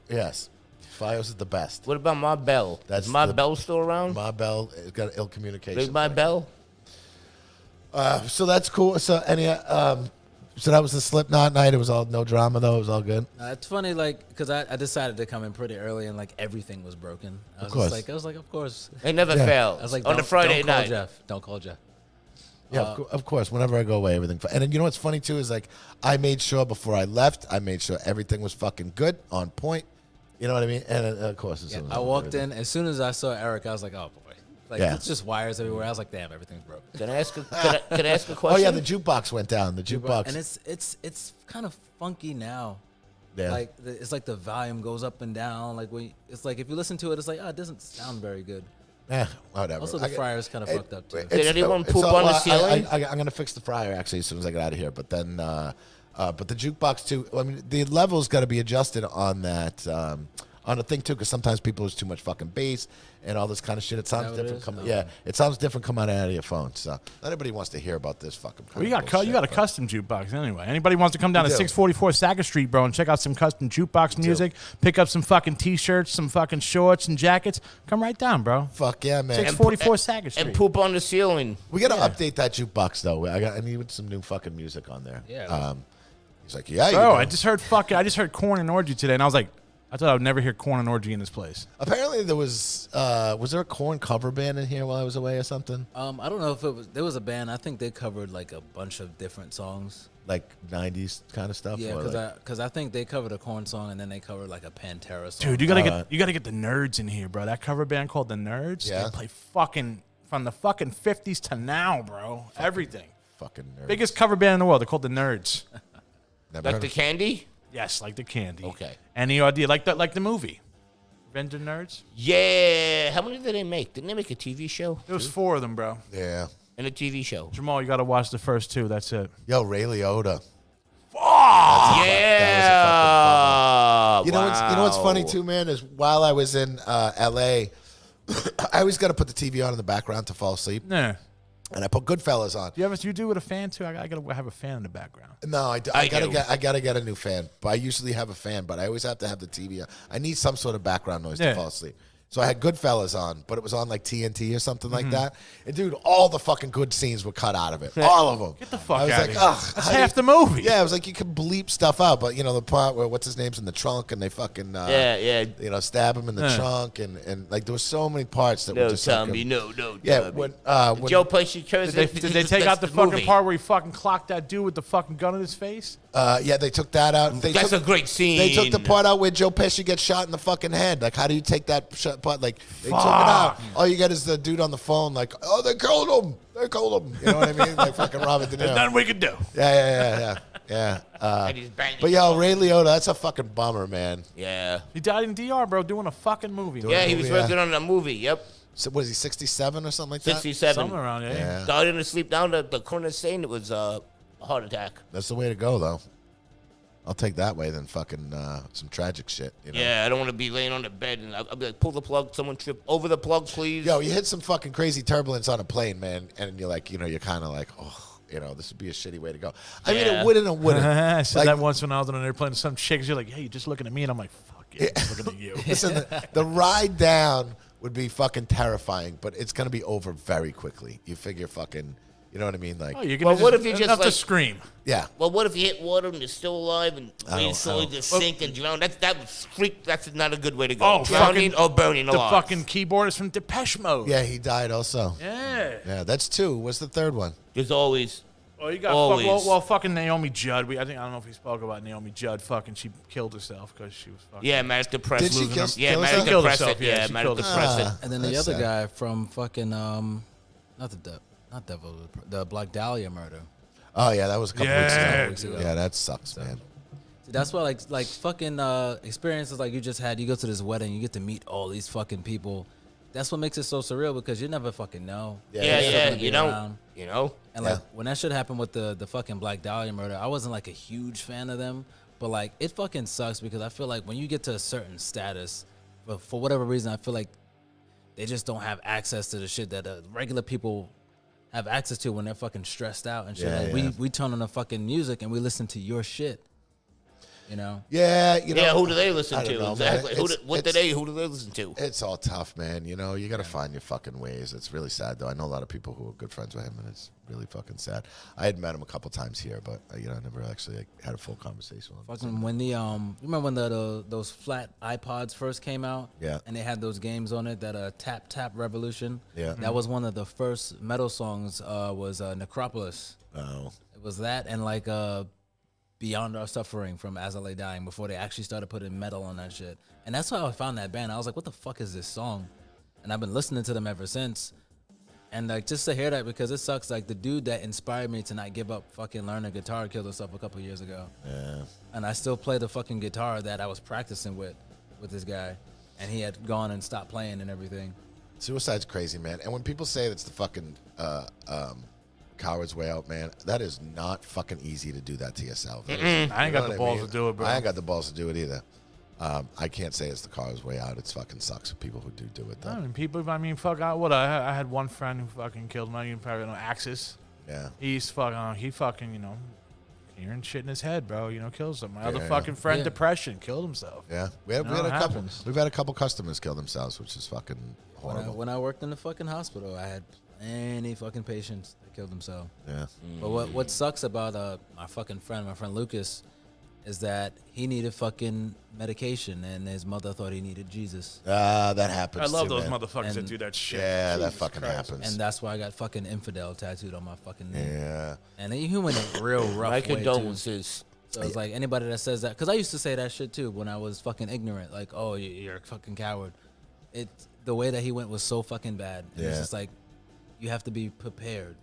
yes. Fios is the best. What about my Bell? That's Is my the- Bell still around? My Bell has got ill communication. Big my Bell? So that's cool. So so that was the Slipknot night. It was all no drama though. It was all good. It's funny, like, because I decided to come in pretty early and like everything was broken. I was course. just like, of course. They never Yeah. fail. I was like, on the Friday don't call night. Jeff. Don't call Jeff. Yeah, of course. Whenever I go away, everything. And then you know what's funny too is like I made sure before I left, I made sure everything was fucking good, on point. You know what I mean? And of course, it's I walked in as soon as I saw Eric. I was like, oh boy, like Yeah. it's just wires everywhere. I was like, damn, everything's broke. Can I ask a, can I ask a Oh question? yeah, the jukebox went down. The jukebox. And it's kind of funky now. Yeah. Like it's like the volume goes up and down. Like it's like if you listen to it, it's like it doesn't sound very good. Yeah, whatever. Also, the fryer's kind of fucked up too. Did anyone poop on the ceiling? I'm gonna fix the fryer actually as soon as I get out of here. But then, but the jukebox too. I mean, the level's got to be adjusted on that on the thing too, because sometimes people there's too much fucking bass and all this kind of shit. It sounds different. It sounds different coming out of your phone. So not everybody wants to hear about this fucking. Well, you got a custom jukebox anyway. Anybody wants to come down to 644 Saga Street, bro, and check out some custom jukebox music, pick up some fucking t-shirts, some fucking shorts and jackets, come right down, bro. Fuck yeah, man. 644 Saga Street. And poop on the ceiling. We got to update that jukebox though. I need some new fucking music on there. Yeah. He's like, yeah. Bro, I just heard Corn and Orgy today, and I was like, I thought I would never hear Corn and Orgy in this place. Apparently there was there a Corn cover band in here while I was away or something? I don't know if there was a band. I think they covered like a bunch of different songs. Like 90s kind of stuff? Yeah, because I think they covered a Corn song and then they covered like a Pantera song. Dude, you gotta get the Nerds in here, bro. That cover band called the Nerds. Yeah. They play fucking from the fucking 50s to now, bro. Everything. Fucking Nerds. Biggest cover band in the world. They're called the Nerds. Never Like heard the of- candy? Yes, like the candy. Okay. Any idea? Like the movie. Revenge of Nerds? Yeah. How many did they make? Didn't they make a TV show? There was 4 of them, bro. Yeah. And a TV show. Jamal, you gotta watch the first 2. That's it. Yo, Ray Liotta. Yeah. You know what's funny too, man, is while I was in L.A., I always got to put the TV on in the background to fall asleep, Nah. and I put Goodfellas on. You do with a fan too? I gotta have a fan in the background. No, I gotta get a new fan. But I usually have a fan, but I always have to have the TV on. I need some sort of background noise to fall asleep. So I had Goodfellas on, but it was on like TNT or something like that. And dude, all the fucking good scenes were cut out of it. All of them. Get the fuck I was out like, of here. ugh. That's half the movie. Yeah, I was like, you can bleep stuff out, but you know the part where what's his name's in the trunk and they fucking stab him in the trunk and like there was so many parts that were No, just Tommy, like, no. yeah. Tommy. When Joe Pesci chose Did they take out the fucking part where he fucking clocked that dude with the fucking gun in his face? yeah, they took that out. That's a great scene. They took the part out where Joe Pesci gets shot in the fucking head. Like, how do you take that part? Like, they took it out. All you get is the dude on the phone, like, oh, they killed him. They killed him. You know what I mean? Like fucking Robert De Niro. There's nothing we can do. Yeah. And he's banging. But yo, Ray Liotta, that's a fucking bummer, man. Yeah. He died in DR, bro, doing a fucking movie. Yeah, he was movie, working on a movie. Yep. So was he 67 or something like that? 67. Somewhere around there. Yeah. Died in his sleep down the corner saying it was a heart attack. That's the way to go, though. I'll take that way than fucking some tragic shit. You know? Yeah, I don't want to be laying on the bed and I'll be like, pull the plug, someone trip over the plug, please. Yo, you hit some fucking crazy turbulence on a plane, man, and you're like, you're kind of like, oh, this would be a shitty way to go. I mean, it wouldn't. I said Like, that once when I was on an airplane. Some chicks, you're like, hey, you're just looking at me, and I'm like, fuck it, I'm looking at you. Listen, the ride down would be fucking terrifying, but it's gonna be over very quickly. You figure fucking, you know what I mean? Like, Oh, you're gonna Well, what if you enough just, to like- scream? yeah. Well, what if you hit water and you're still alive and you slowly just sink and drown? That's not a good way to go. Oh, Drowning fucking- or burning The alive. fucking keyboardist from Depeche Mode. Yeah, he died also. Yeah. Yeah, that's 2. What's the third one? There's always. Well, you got Always. well, fucking Naomi Judd. I don't know if we spoke about Naomi Judd. Fucking, she killed herself because she was fucking. Yeah, manic depressive. Did she losing kill- Yeah, kill manic herself? Killed depressive. herself, yeah, Yeah, she manic killed depressive. And then the That's other sad. guy from fucking the Black Dahlia murder. Oh yeah, that was a couple weeks Yeah, ago. dude. Yeah, that sucks, man. See, that's why like fucking experiences like you just had. You go to this wedding, you get to meet all these fucking people. That's what makes it so surreal because you never fucking know. Yeah, Yeah, They're still yeah, gonna be you don't. around. You know? And like when that shit happened with the fucking Black Dahlia murder, I wasn't like a huge fan of them, but like it fucking sucks because I feel like when you get to a certain status, but for whatever reason, I feel like they just don't have access to the shit that regular people have access to when they're fucking stressed out and shit. Yeah, like yeah. we turn on the fucking music and we listen to your shit, you know. Yeah, you know. Yeah, who do they listen I don't to? know, man. Exactly. Who It's- do they listen to? It's all tough, man. You know, you got to find your fucking ways. It's really sad, though. I know a lot of people who are good friends with him, and it's really fucking sad. I had met him a couple times here, but I never actually had a full conversation with him. Fucking when you remember when those flat iPods first came out? Yeah. And they had those games on it that Tap Tap Revolution. Yeah. That was one of the first metal songs. Was Necropolis. Oh, It was that and like Beyond Our Suffering from As I Lay Dying before they actually started putting metal on that shit. And that's how I found that band. I was like, what the fuck is this song? And I've been listening to them ever since. And like just to hear that, because it sucks. Like the dude that inspired me to not give up fucking learning guitar killed himself a couple years ago. Yeah. And I still play the fucking guitar that I was practicing with this guy, and he had gone and stopped playing and everything. Suicide's crazy, man. And when people say it's the fucking coward's way out, man, that is not fucking easy to do that to yourself. I ain't got the balls to do it, bro. I ain't got the balls to do it either. I can't say it's the coward's way out. It's fucking sucks for people who do it, though. I mean, fuck, I had one friend who fucking killed him. You probably know Axis. Yeah. He's fucking, he fucking, you know, hearing shit in his head, bro. You know, kills him. My other Yeah. fucking friend, Yeah. depression, killed himself. Yeah. We had No, a it couple. happens. We've had a couple customers kill themselves, which is fucking When horrible. I worked in the fucking hospital, I had plenty fucking patients that killed themselves. Yeah. But what sucks about my friend Lucas, is that he needed fucking medication, and his mother thought he needed Jesus. That happens. I love too, those man. motherfuckers that And- do that shit. Yeah, that Jesus fucking Christ. happens. And that's why I got fucking infidel tattooed on my fucking knee. Yeah. And he went a real rough My way too. condolences. So it's like anybody that says that, because I used to say that shit too when I was fucking ignorant. Like, oh, you're a fucking coward. The way that he went was so fucking bad. And it's Yeah. just like, you have to be prepared.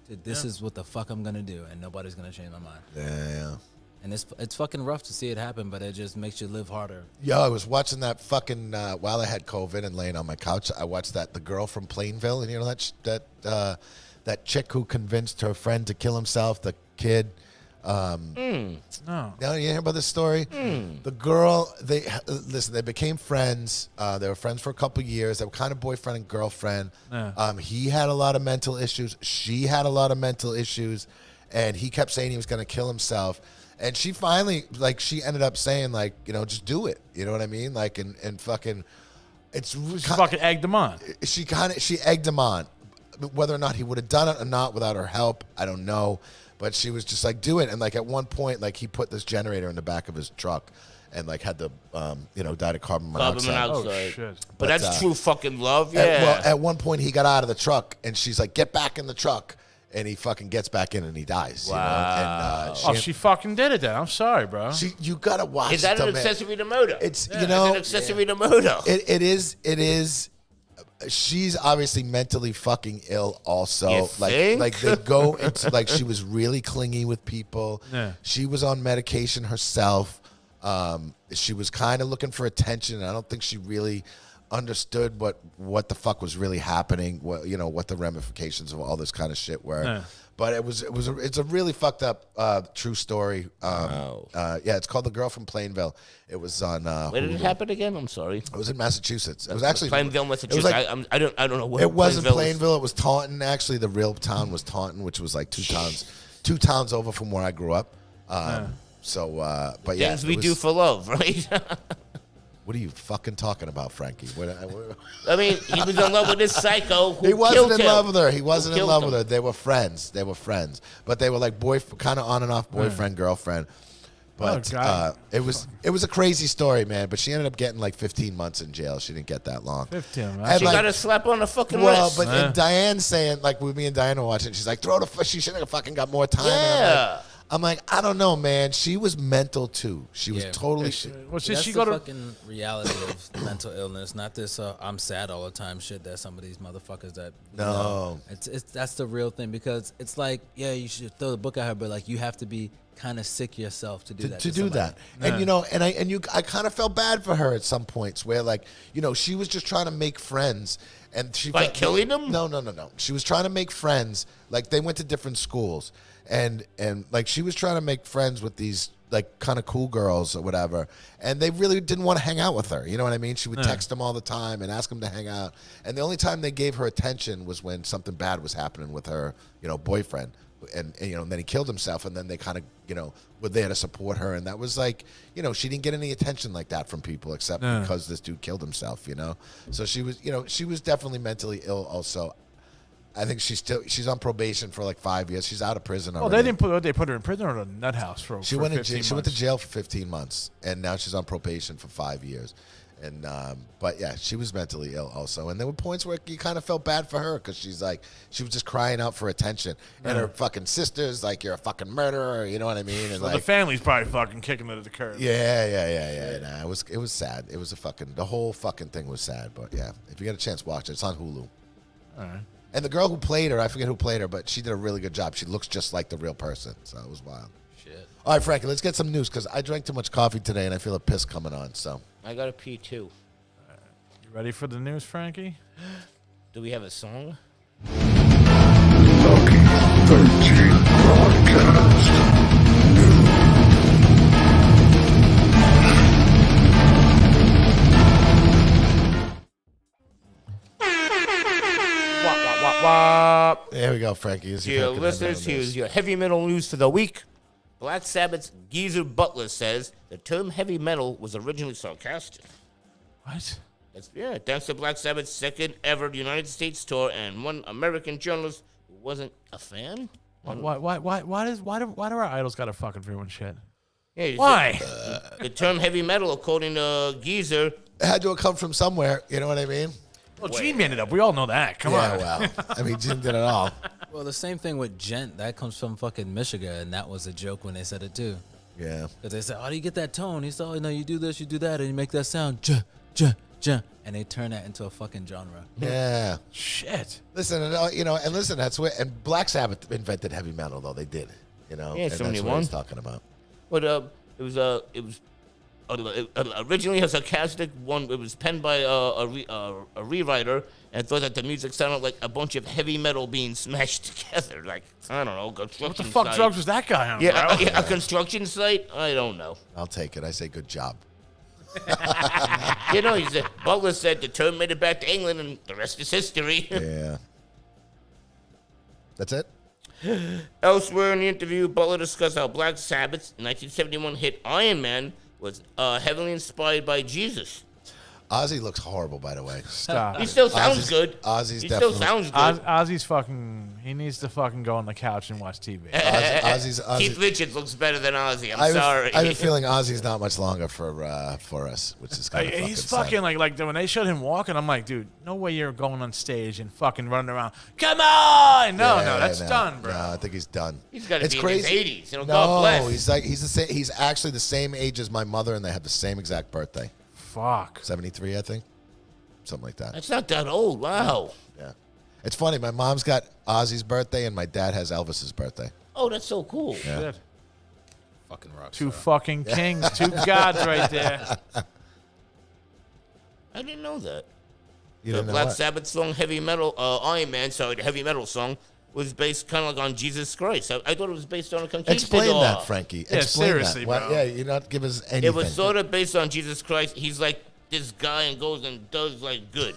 This is what the fuck I'm gonna do, and nobody's gonna change my mind. Yeah. And it's fucking rough to see it happen, but it just makes you live harder. Yo, I was watching that fucking while I had COVID and laying on my couch. I watched the girl from Plainville, and you know that chick who convinced her friend to kill himself, the kid. No. Now you hear about this story? The girl, they became friends. They were friends for a couple years. They were kind of boyfriend and girlfriend. Yeah. He had a lot of mental issues. She had a lot of mental issues, and he kept saying he was going to kill himself. And she finally, like, she ended up saying, like, you know, just do it. You know what I mean? Like, and fucking, it's Fucking egged him on. she egged him on. Whether or not he would have done it or not without her help, I don't know. But she was just like, do it. And like at one point, like he put this generator in the back of his truck and like had the, died of carbon monoxide. Oh, shit. But that's true fucking love, yeah. At one point, he got out of the truck and she's like, get back in the truck. And he fucking gets back in and he dies. Wow. You know? And She fucking did it then. I'm sorry, bro. you gotta watch. Is that it, an man. accessory to murder? It's It's an accessory to murder. It is. She's obviously mentally fucking ill. Also, You think? like they go into like she was really clingy with people. Yeah. She was on medication herself. She was kind of looking for attention. I don't think she really understood what the fuck was really happening. What the ramifications of all this kind of shit were. Yeah. But it's a really fucked up true story. It's called The Girl from Plainville. It was on. Where did it Hulu. happen again? I'm sorry. It was in Massachusetts. It was actually Plainville, It Massachusetts. was like, I don't know where it wasn't Plainville is. Plainville. It was Taunton. Actually, the real town was Taunton, which was like two towns over from where I grew up. But yeah, Things we do for love, right? What are you fucking talking about, Frankie? I mean, he was in love with this psycho who He wasn't killed in him. love with her. He wasn't in killed love him. with her. They were friends. But they were like kind of on and off boyfriend, girlfriend. But God. it was a crazy story, man. But she ended up getting like 15 months in jail. She didn't get that long. 15, man. And She like, got a slap on the fucking well, wrist. but and Diane saying, like, me and Diane were watching, she's like, she should have fucking got more time. Yeah. I'm like, I don't know, man. She was mental too. She was Yeah. totally. Well, That's she the go to. fucking reality of mental illness, not this I'm sad all the time shit that some of these motherfuckers that No. It's that's the real thing, because it's like, yeah, you should throw the book at her, but like you have to be kind of sick yourself to do that. To do somebody. that, and I kind of felt bad for her at some points where, like, she was just trying to make friends, and she By killing them? No. She was trying to make friends. Like, they went to different schools, and like she was trying to make friends with these like kind of cool girls or whatever, and they really didn't want to hang out with her. You know what I mean? She would text them all the time and ask them to hang out, and the only time they gave her attention was when something bad was happening with her, boyfriend. And then he killed himself, and then they kind of, were there to support her, and that was like, she didn't get any attention like that from people except because this dude killed himself, So she was definitely mentally ill. Also, I think she's on probation for like 5 years. She's out of prison already. They put her in prison or a nut house for. She for went 15 she went to months? jail for 15 months, and now she's on probation for 5 years. And but yeah, she was mentally ill also, and there were points where you kind of felt bad for her because she was just crying out for attention, and her fucking sisters like, you're a fucking murderer, you know what I mean? And Well, like, the family's probably fucking kicking it at the curb. yeah. Nah, it was sad. It was the whole fucking thing was sad. But yeah, if you get a chance, watch it. It's on Hulu. All right. And the girl who played her, I forget who played her, but she did a really good job. She looks just like the real person, so it was wild. Shit. All right, Frankie, let's get some news because I drank too much coffee today and I feel a piss coming on. So I got a pee too. You ready for the news, Frankie? Do we have a song? Lucky 13 Broadcast. there we go, Frankie. Here's your Dear fucking listeners, heavy metal here's news. your heavy metal news for the week. Black Sabbath's Geezer Butler says the term heavy metal was originally sarcastic. What? Thanks to Black Sabbath's second ever United States tour and one American journalist who wasn't a fan. Why do our idols gotta fucking ruin shit? Yeah, he Why? said the term heavy metal, according to Geezer, It had to have come from somewhere. You know what I mean? Well, Gene made it up. We all know that. Come yeah, on. well, I mean, Jim did it all. Well, the same thing with gent. That comes from fucking Michigan, and that was a joke when they said it too. Yeah. Because they said, "How do you get that tone?" He said, "Oh, no, you do this, you do that, and you make that sound, ja, ja, ja," and they turn that into a fucking genre. Yeah. Shit. Listen, and listen, that's what, and Black Sabbath invented heavy metal, though. They did, Yeah, and that's what 71. he's talking about. but it was originally a sarcastic one. It was penned by a rewriter and thought that the music sounded like a bunch of heavy metal being smashed together. Like, I don't know, construction What the fuck site. drugs was that guy on, Yeah, bro? a construction site? I don't know. I'll take it. I say good job. He said, Butler said the term made it back to England and the rest is history. Yeah. That's it? Elsewhere in the interview, Butler discussed how Black Sabbath's 1971 hit Iron Man was heavily inspired by Jesus. Ozzy looks horrible, by the way. Stop. He it. still sounds Ozzy's- good. Ozzy's he definitely- still sounds Oz, good. Ozzy's fucking. He needs to fucking go on the couch and watch TV. Ozzy's Keith Richards looks better than Ozzy. I'm I sorry. have a feeling Ozzy's not much longer for us, which is kind of fucking He's sad. fucking like when they showed him walking, I'm like, dude, no way you're going on stage and fucking running around. Come on! No, Yeah, that's no, done, bro. No, I think he's done. He's gotta It's be crazy. in his 80s. No, God bless. he's the same. He's actually the same age as my mother, and they have the same exact birthday. Fuck. 73, I think, something like that. That's not that old. Wow. Yeah, it's funny. My mom's got Ozzy's birthday, and my dad has Elvis's birthday. Oh, that's so cool. Shit. Fucking rock. Two fucking kings, two gods right there. I didn't know that. You The didn't know Black what? Sabbath song Heavy Metal, Iron Man, sorry, the heavy metal song, was based kind of like on Jesus Christ. I thought it was based on a conquistador. Explain that, Frankie. Yeah, Explain seriously, that. What- bro. Yeah, you're not give us anything. It was sort of based on Jesus Christ. He's like this guy and goes and does like good.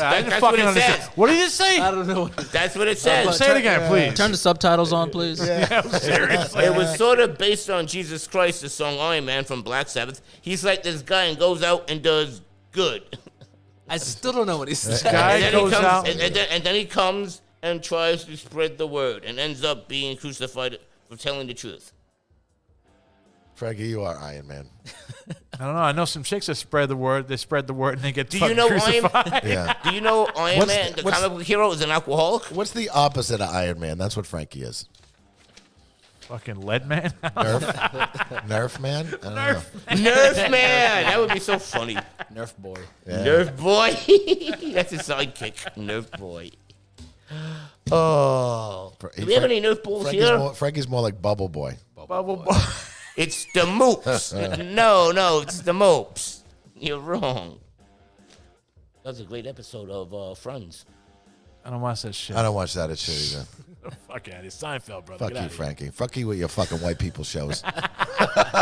I didn't That's what fucking it understand. says. What did you say? I don't know. That's what it says. Say it again, please. Turn the subtitles on, please. Seriously. It was sort of based on Jesus Christ, the song Iron Man from Black Sabbath. He's like this guy and goes out and does good. I still don't know what he said. Guy And then, he goes comes, out. and then he comes and tries to spread the word and ends up being crucified for telling the truth. Frankie, you are Iron Man. I don't know. I know some chicks that spread the word. They spread the word and they get Do you fucking know crucified. Yeah. Do you know Iron What's Man, the- the what's- comic book hero, is an alcoholic? What's the opposite of Iron Man? That's what Frankie is. Fucking lead man. Nerf Man? I don't know. Nerf Man! That would be so funny. Nerf boy. Yeah. Nerf Boy. That's his sidekick. Nerf Boy. Oh. Do we have any Nerf balls here? Frankie's more like Bubble Boy. Bubble boy. It's the Moops. No, it's the Moops. You're wrong. That was a great episode of Friends. I don't watch that shit. I don't watch that at shit either. Fuck out of here. Seinfeld, brother. Fuck Get you, outta here. Frankie. Fuck you with your fucking white people shows.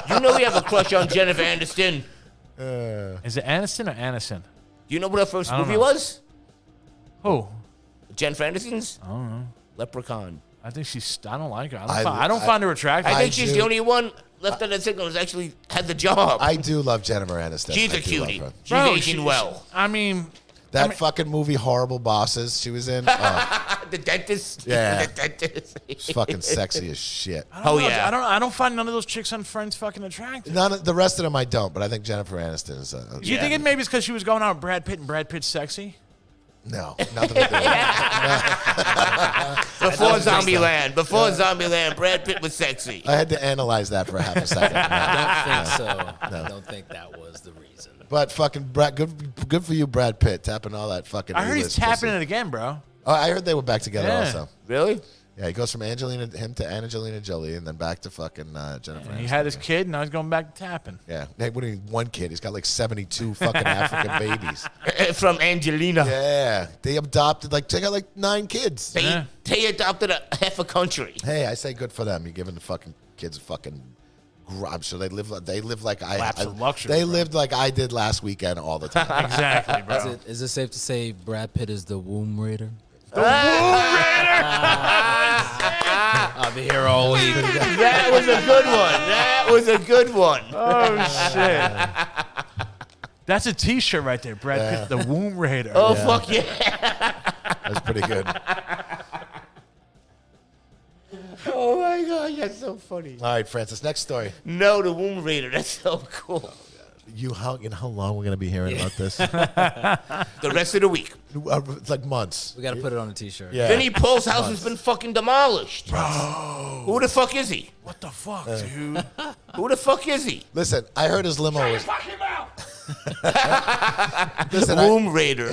You know we have a crush on Jennifer Aniston. Is it Aniston or Aniston? Do you know what her first I don't movie know. was? Who? Jennifer Aniston's? I don't know. Leprechaun. I think she's. I don't like her. I- I don't find her attractive. I think I she's do. the only one left on that signal who's actually had the job. I do love Jennifer Aniston. She's I a do love cutie. her. She's Bro, aging well. I mean, That fucking movie, Horrible Bosses, she was in. Oh, The dentist. Yeah. The dentist. it's fucking sexy as shit. I don't Oh, know. yeah. I don't find none of those chicks on Friends fucking attractive. The rest of them I don't, but I think Jennifer Aniston is. Do you think it maybe it's because she was going out with Brad Pitt and Brad Pitt's sexy? No, nothing to do with it. Before Zombieland. Before Zombieland, Brad Pitt was sexy. I had to analyze that for a half a second. I don't think so. I don't think that was the reason. But fucking Brad, good for you, Brad Pitt, tapping all that fucking. I heard he's A-list tapping pussy. it again, bro. Oh, I heard they were back together Yeah. also. Really? Yeah, he goes from him to Angelina Jolie, and then back to fucking Jennifer. He Aniston. had his kid, and now he's going back to tapping. Yeah, hey, what do you mean one kid? He's got like 72 fucking African babies. From Angelina. Yeah, they adopted they got like 9 kids. They adopted half a country. Hey, I say good for them. You're giving the fucking kids a fucking. I'm sure they live like Lapse of luxury, They bro. lived like I did last weekend all the time. Exactly, bro. Is it safe to say Brad Pitt is the womb raider? I'll be here all week. That was a good one. That was a good one. Oh, shit. That's a T-shirt right there. Brad Pitt, the womb raider. Oh, fuck yeah. That's pretty good. Oh, my God. That's so funny. All right, Francis. Next story. No, the womb raider. That's so cool. You know how long we're gonna be hearing about this? The rest of the week. It's like months. We got to put it on a T-shirt. Yeah. Vinnie Paul's house has been fucking demolished. Bro. Who the fuck is he? What the fuck, dude? Who the fuck is he? Listen, I heard his limo was. The Listen, womb raider.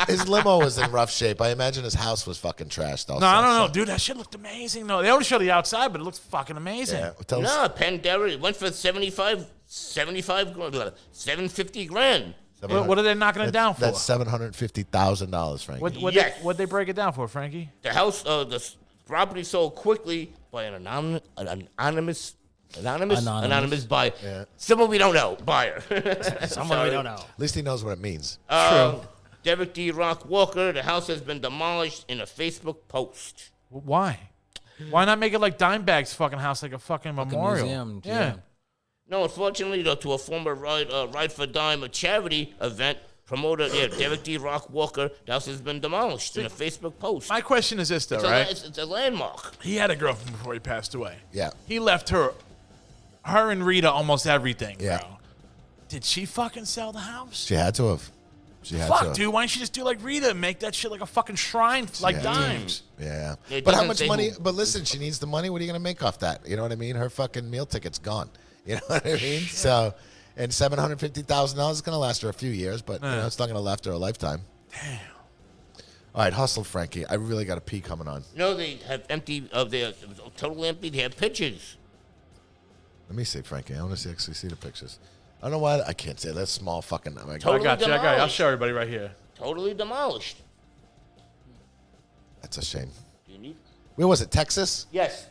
his limo was in rough shape. I imagine his house was fucking trashed. Also. No, I don't know, dude. That shit looked amazing, though. They only show the outside, but it looks fucking amazing. Yeah, tell us. No, Pandera went for 750 grand. What are they knocking it down for? That's $750,000, Frank. Yes. What'd they break it down for, Frankie? The house, the property sold quickly by an anonymous buyer. Yeah. Someone we don't know, buyer. Someone we don't know. At least he knows what it means. Derek D. Rock Walker, the house has been demolished in a Facebook post. Why? Why not make it like Dimebag's fucking house, like a fucking memorial? museum, Yeah. yeah. No, unfortunately, though, to a former Ride for Dime, a charity event, promoter, Derek D. Rock Walker, the house has been demolished in a Facebook post. My question is this, though, It's right? it's a landmark. He had a girlfriend before he passed away. Yeah. He left her and Rita almost everything, Yeah. bro. Did she fucking sell the house? She had to have. She had to Fuck, have. dude. Why don't you just do like Rita and make that shit like a fucking shrine like Yeah. Dimes? Yeah. It But how doesn't much say money? who. But listen, she needs the money. What are you going to make off that? You know what I mean? Her fucking meal ticket's gone. You know what I mean? So, and $750,000 is going to last her a few years, but you know, it's not going to last her a lifetime. Damn. All right, hustle, Frankie. I really got a pee coming on. No, they have empty, they're totally empty. They have pictures. Let me see, Frankie. I want to actually see the pictures. I don't know why I can't say that small fucking. Oh my God. Totally I got you. I'll demolished. show everybody right here. Totally demolished. That's a shame. Do you need? Where was it? Texas? Yes.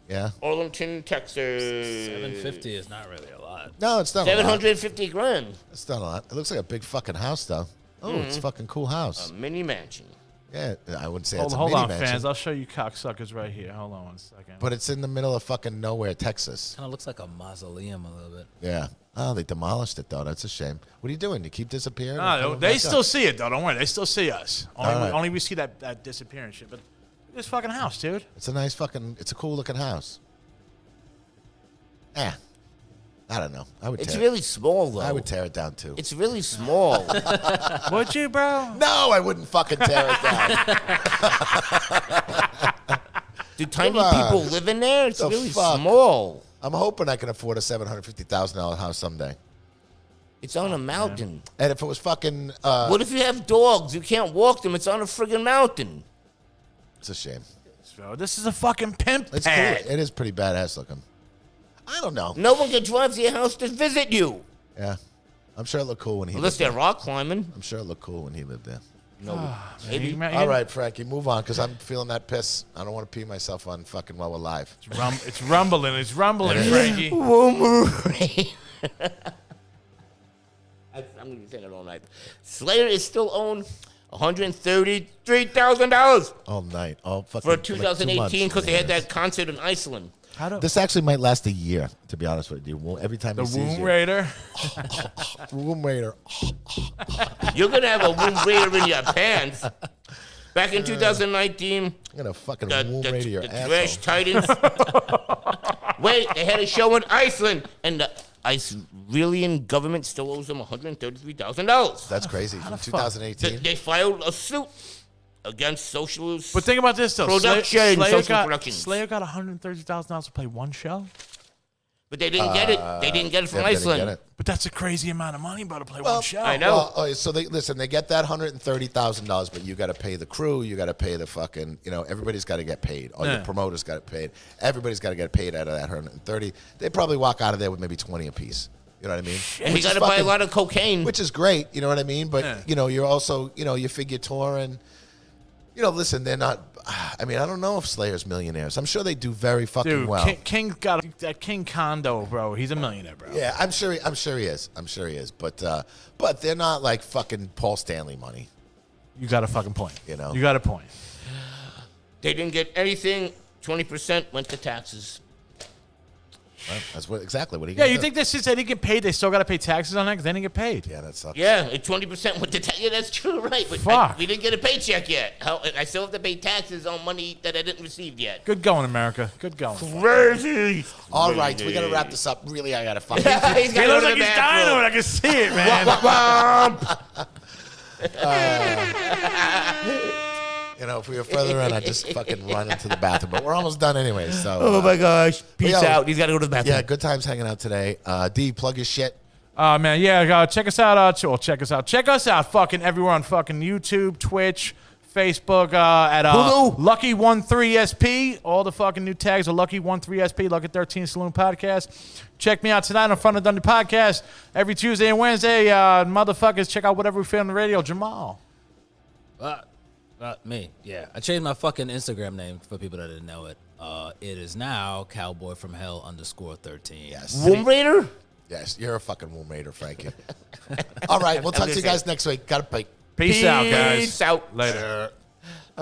Yeah. Arlington, Texas. 750 is not really a lot. No, it's not. A lot. 750 grand. It's not a lot. It looks like a big fucking house, though. Oh, it's a fucking cool house. A mini mansion. Yeah, I wouldn't say Hold, it's a hold mini on, mansion, fans. I'll show you cocksuckers right here. Hold on one second. but it's in the middle of fucking nowhere, Texas. Kind of looks like a mausoleum a little bit. Yeah. Oh, they demolished it though. That's a shame. What are you doing? You keep disappearing? and No, coming they back still up? see it though. Don't worry, they still see us. Only, All right. only we see that disappearing shit. But this fucking house, dude. It's a nice fucking. It's a cool looking house. I don't know. I would. It's tear really small, though. I would tear it down too. It's really small. Would you, bro? No, I wouldn't fucking tear it down. Do tiny Come on. people live in there? It's The really fuck? small. I'm hoping I can afford a $750,000 house someday. It's on a mountain. And if it was fucking, What if you have dogs? You can't walk them. It's on a friggin' mountain. it's a shame. Bro, this is a fucking pimp It's pad. cool. It is pretty badass looking. I don't know. No one can drive to your house to visit you. Yeah, I'm sure it looked cool when he. Unless lived they're rock climbing. there. I'm sure it looked cool when he lived there. No, maybe. All right, Frankie, move on because I'm feeling that piss. I don't want to pee myself on fucking while we're live. It's rumbling. It's rumbling, Frankie. Wolverine. I'm going to be saying it all night. Slayer is still owned $133,000 All night, all fucking for like 2 months. 2018 because they had that concert in Iceland. This actually might last a year, to be honest with you. Every time The he sees womb you, raider. womb raider. You're going to have a womb raider in your pants. Back in 2019, I'm gonna fucking the womb raider your Thrash asshole. Titans. Wait, they had a show in Iceland, and the Israeli government still owes them $133,000. That's crazy. From 2018. They filed a suit against socialists. But think about this though. Production, social production. Slayer got $130,000 to play one show. But they didn't get it. They didn't get it from They didn't Iceland. get it. But that's a crazy amount of money, bro, to play one show. I know. Well, so they get that $130,000, but you got to pay the crew, you got to pay the fucking, everybody's got to get paid. All your promoters got to paid. Everybody's got to get paid out of that 130. They probably walk out of there with maybe 20 apiece. You know what I mean? And you got to buy a lot of cocaine. Which is great, you know what I mean? But you're also, you figure tour and, listen, they're not. I mean, I don't know if Slayer's millionaires. I'm sure they do very fucking Dude, well. King got that King condo, bro. He's a millionaire, bro. Yeah, I'm sure he is. But they're not like fucking Paul Stanley money. You got a fucking point. You know? You got a point. They didn't get anything. 20% went to taxes. Right? That's exactly what he. Yeah, you think this is they didn't get paid? They still got to pay taxes on that because they didn't get paid. Yeah, that sucks. Yeah, 20% went to taxes. Yeah, that's true, right? But Fuck. we didn't get a paycheck yet. I still have to pay taxes on money that I didn't receive yet. Good going, America. Good going. Crazy. All right, we gotta wrap this up. Really, I gotta fucking. He's He got to looks go like to the he's dying bathroom. over it. I can see it, man. If we were further in, I'd just fucking run into the bathroom. But we're almost done anyway. So. Oh my gosh. Peace yo, out. He's got to go to the bathroom. Yeah, good times hanging out today. D, plug your shit. Man, yeah, check us out. Check us out. Check us out fucking everywhere on fucking YouTube, Twitch, Facebook, at Hulu. Lucky13SP. All the fucking new tags are Lucky13SP, Lucky 13 Saloon Podcast. Check me out tonight on Front of Dundee Podcast. Every Tuesday and Wednesday, motherfuckers, check out whatever we feel on the radio. Jamal. Me, yeah. I changed my fucking Instagram name for people that didn't know it. It is now Cowboy from Hell _13. Yes. Womb Raider? Yes, you're a fucking womb raider, Frankie. All right, we'll talk to you guys next week. Gotta pay. Peace out, guys. Peace out. Later.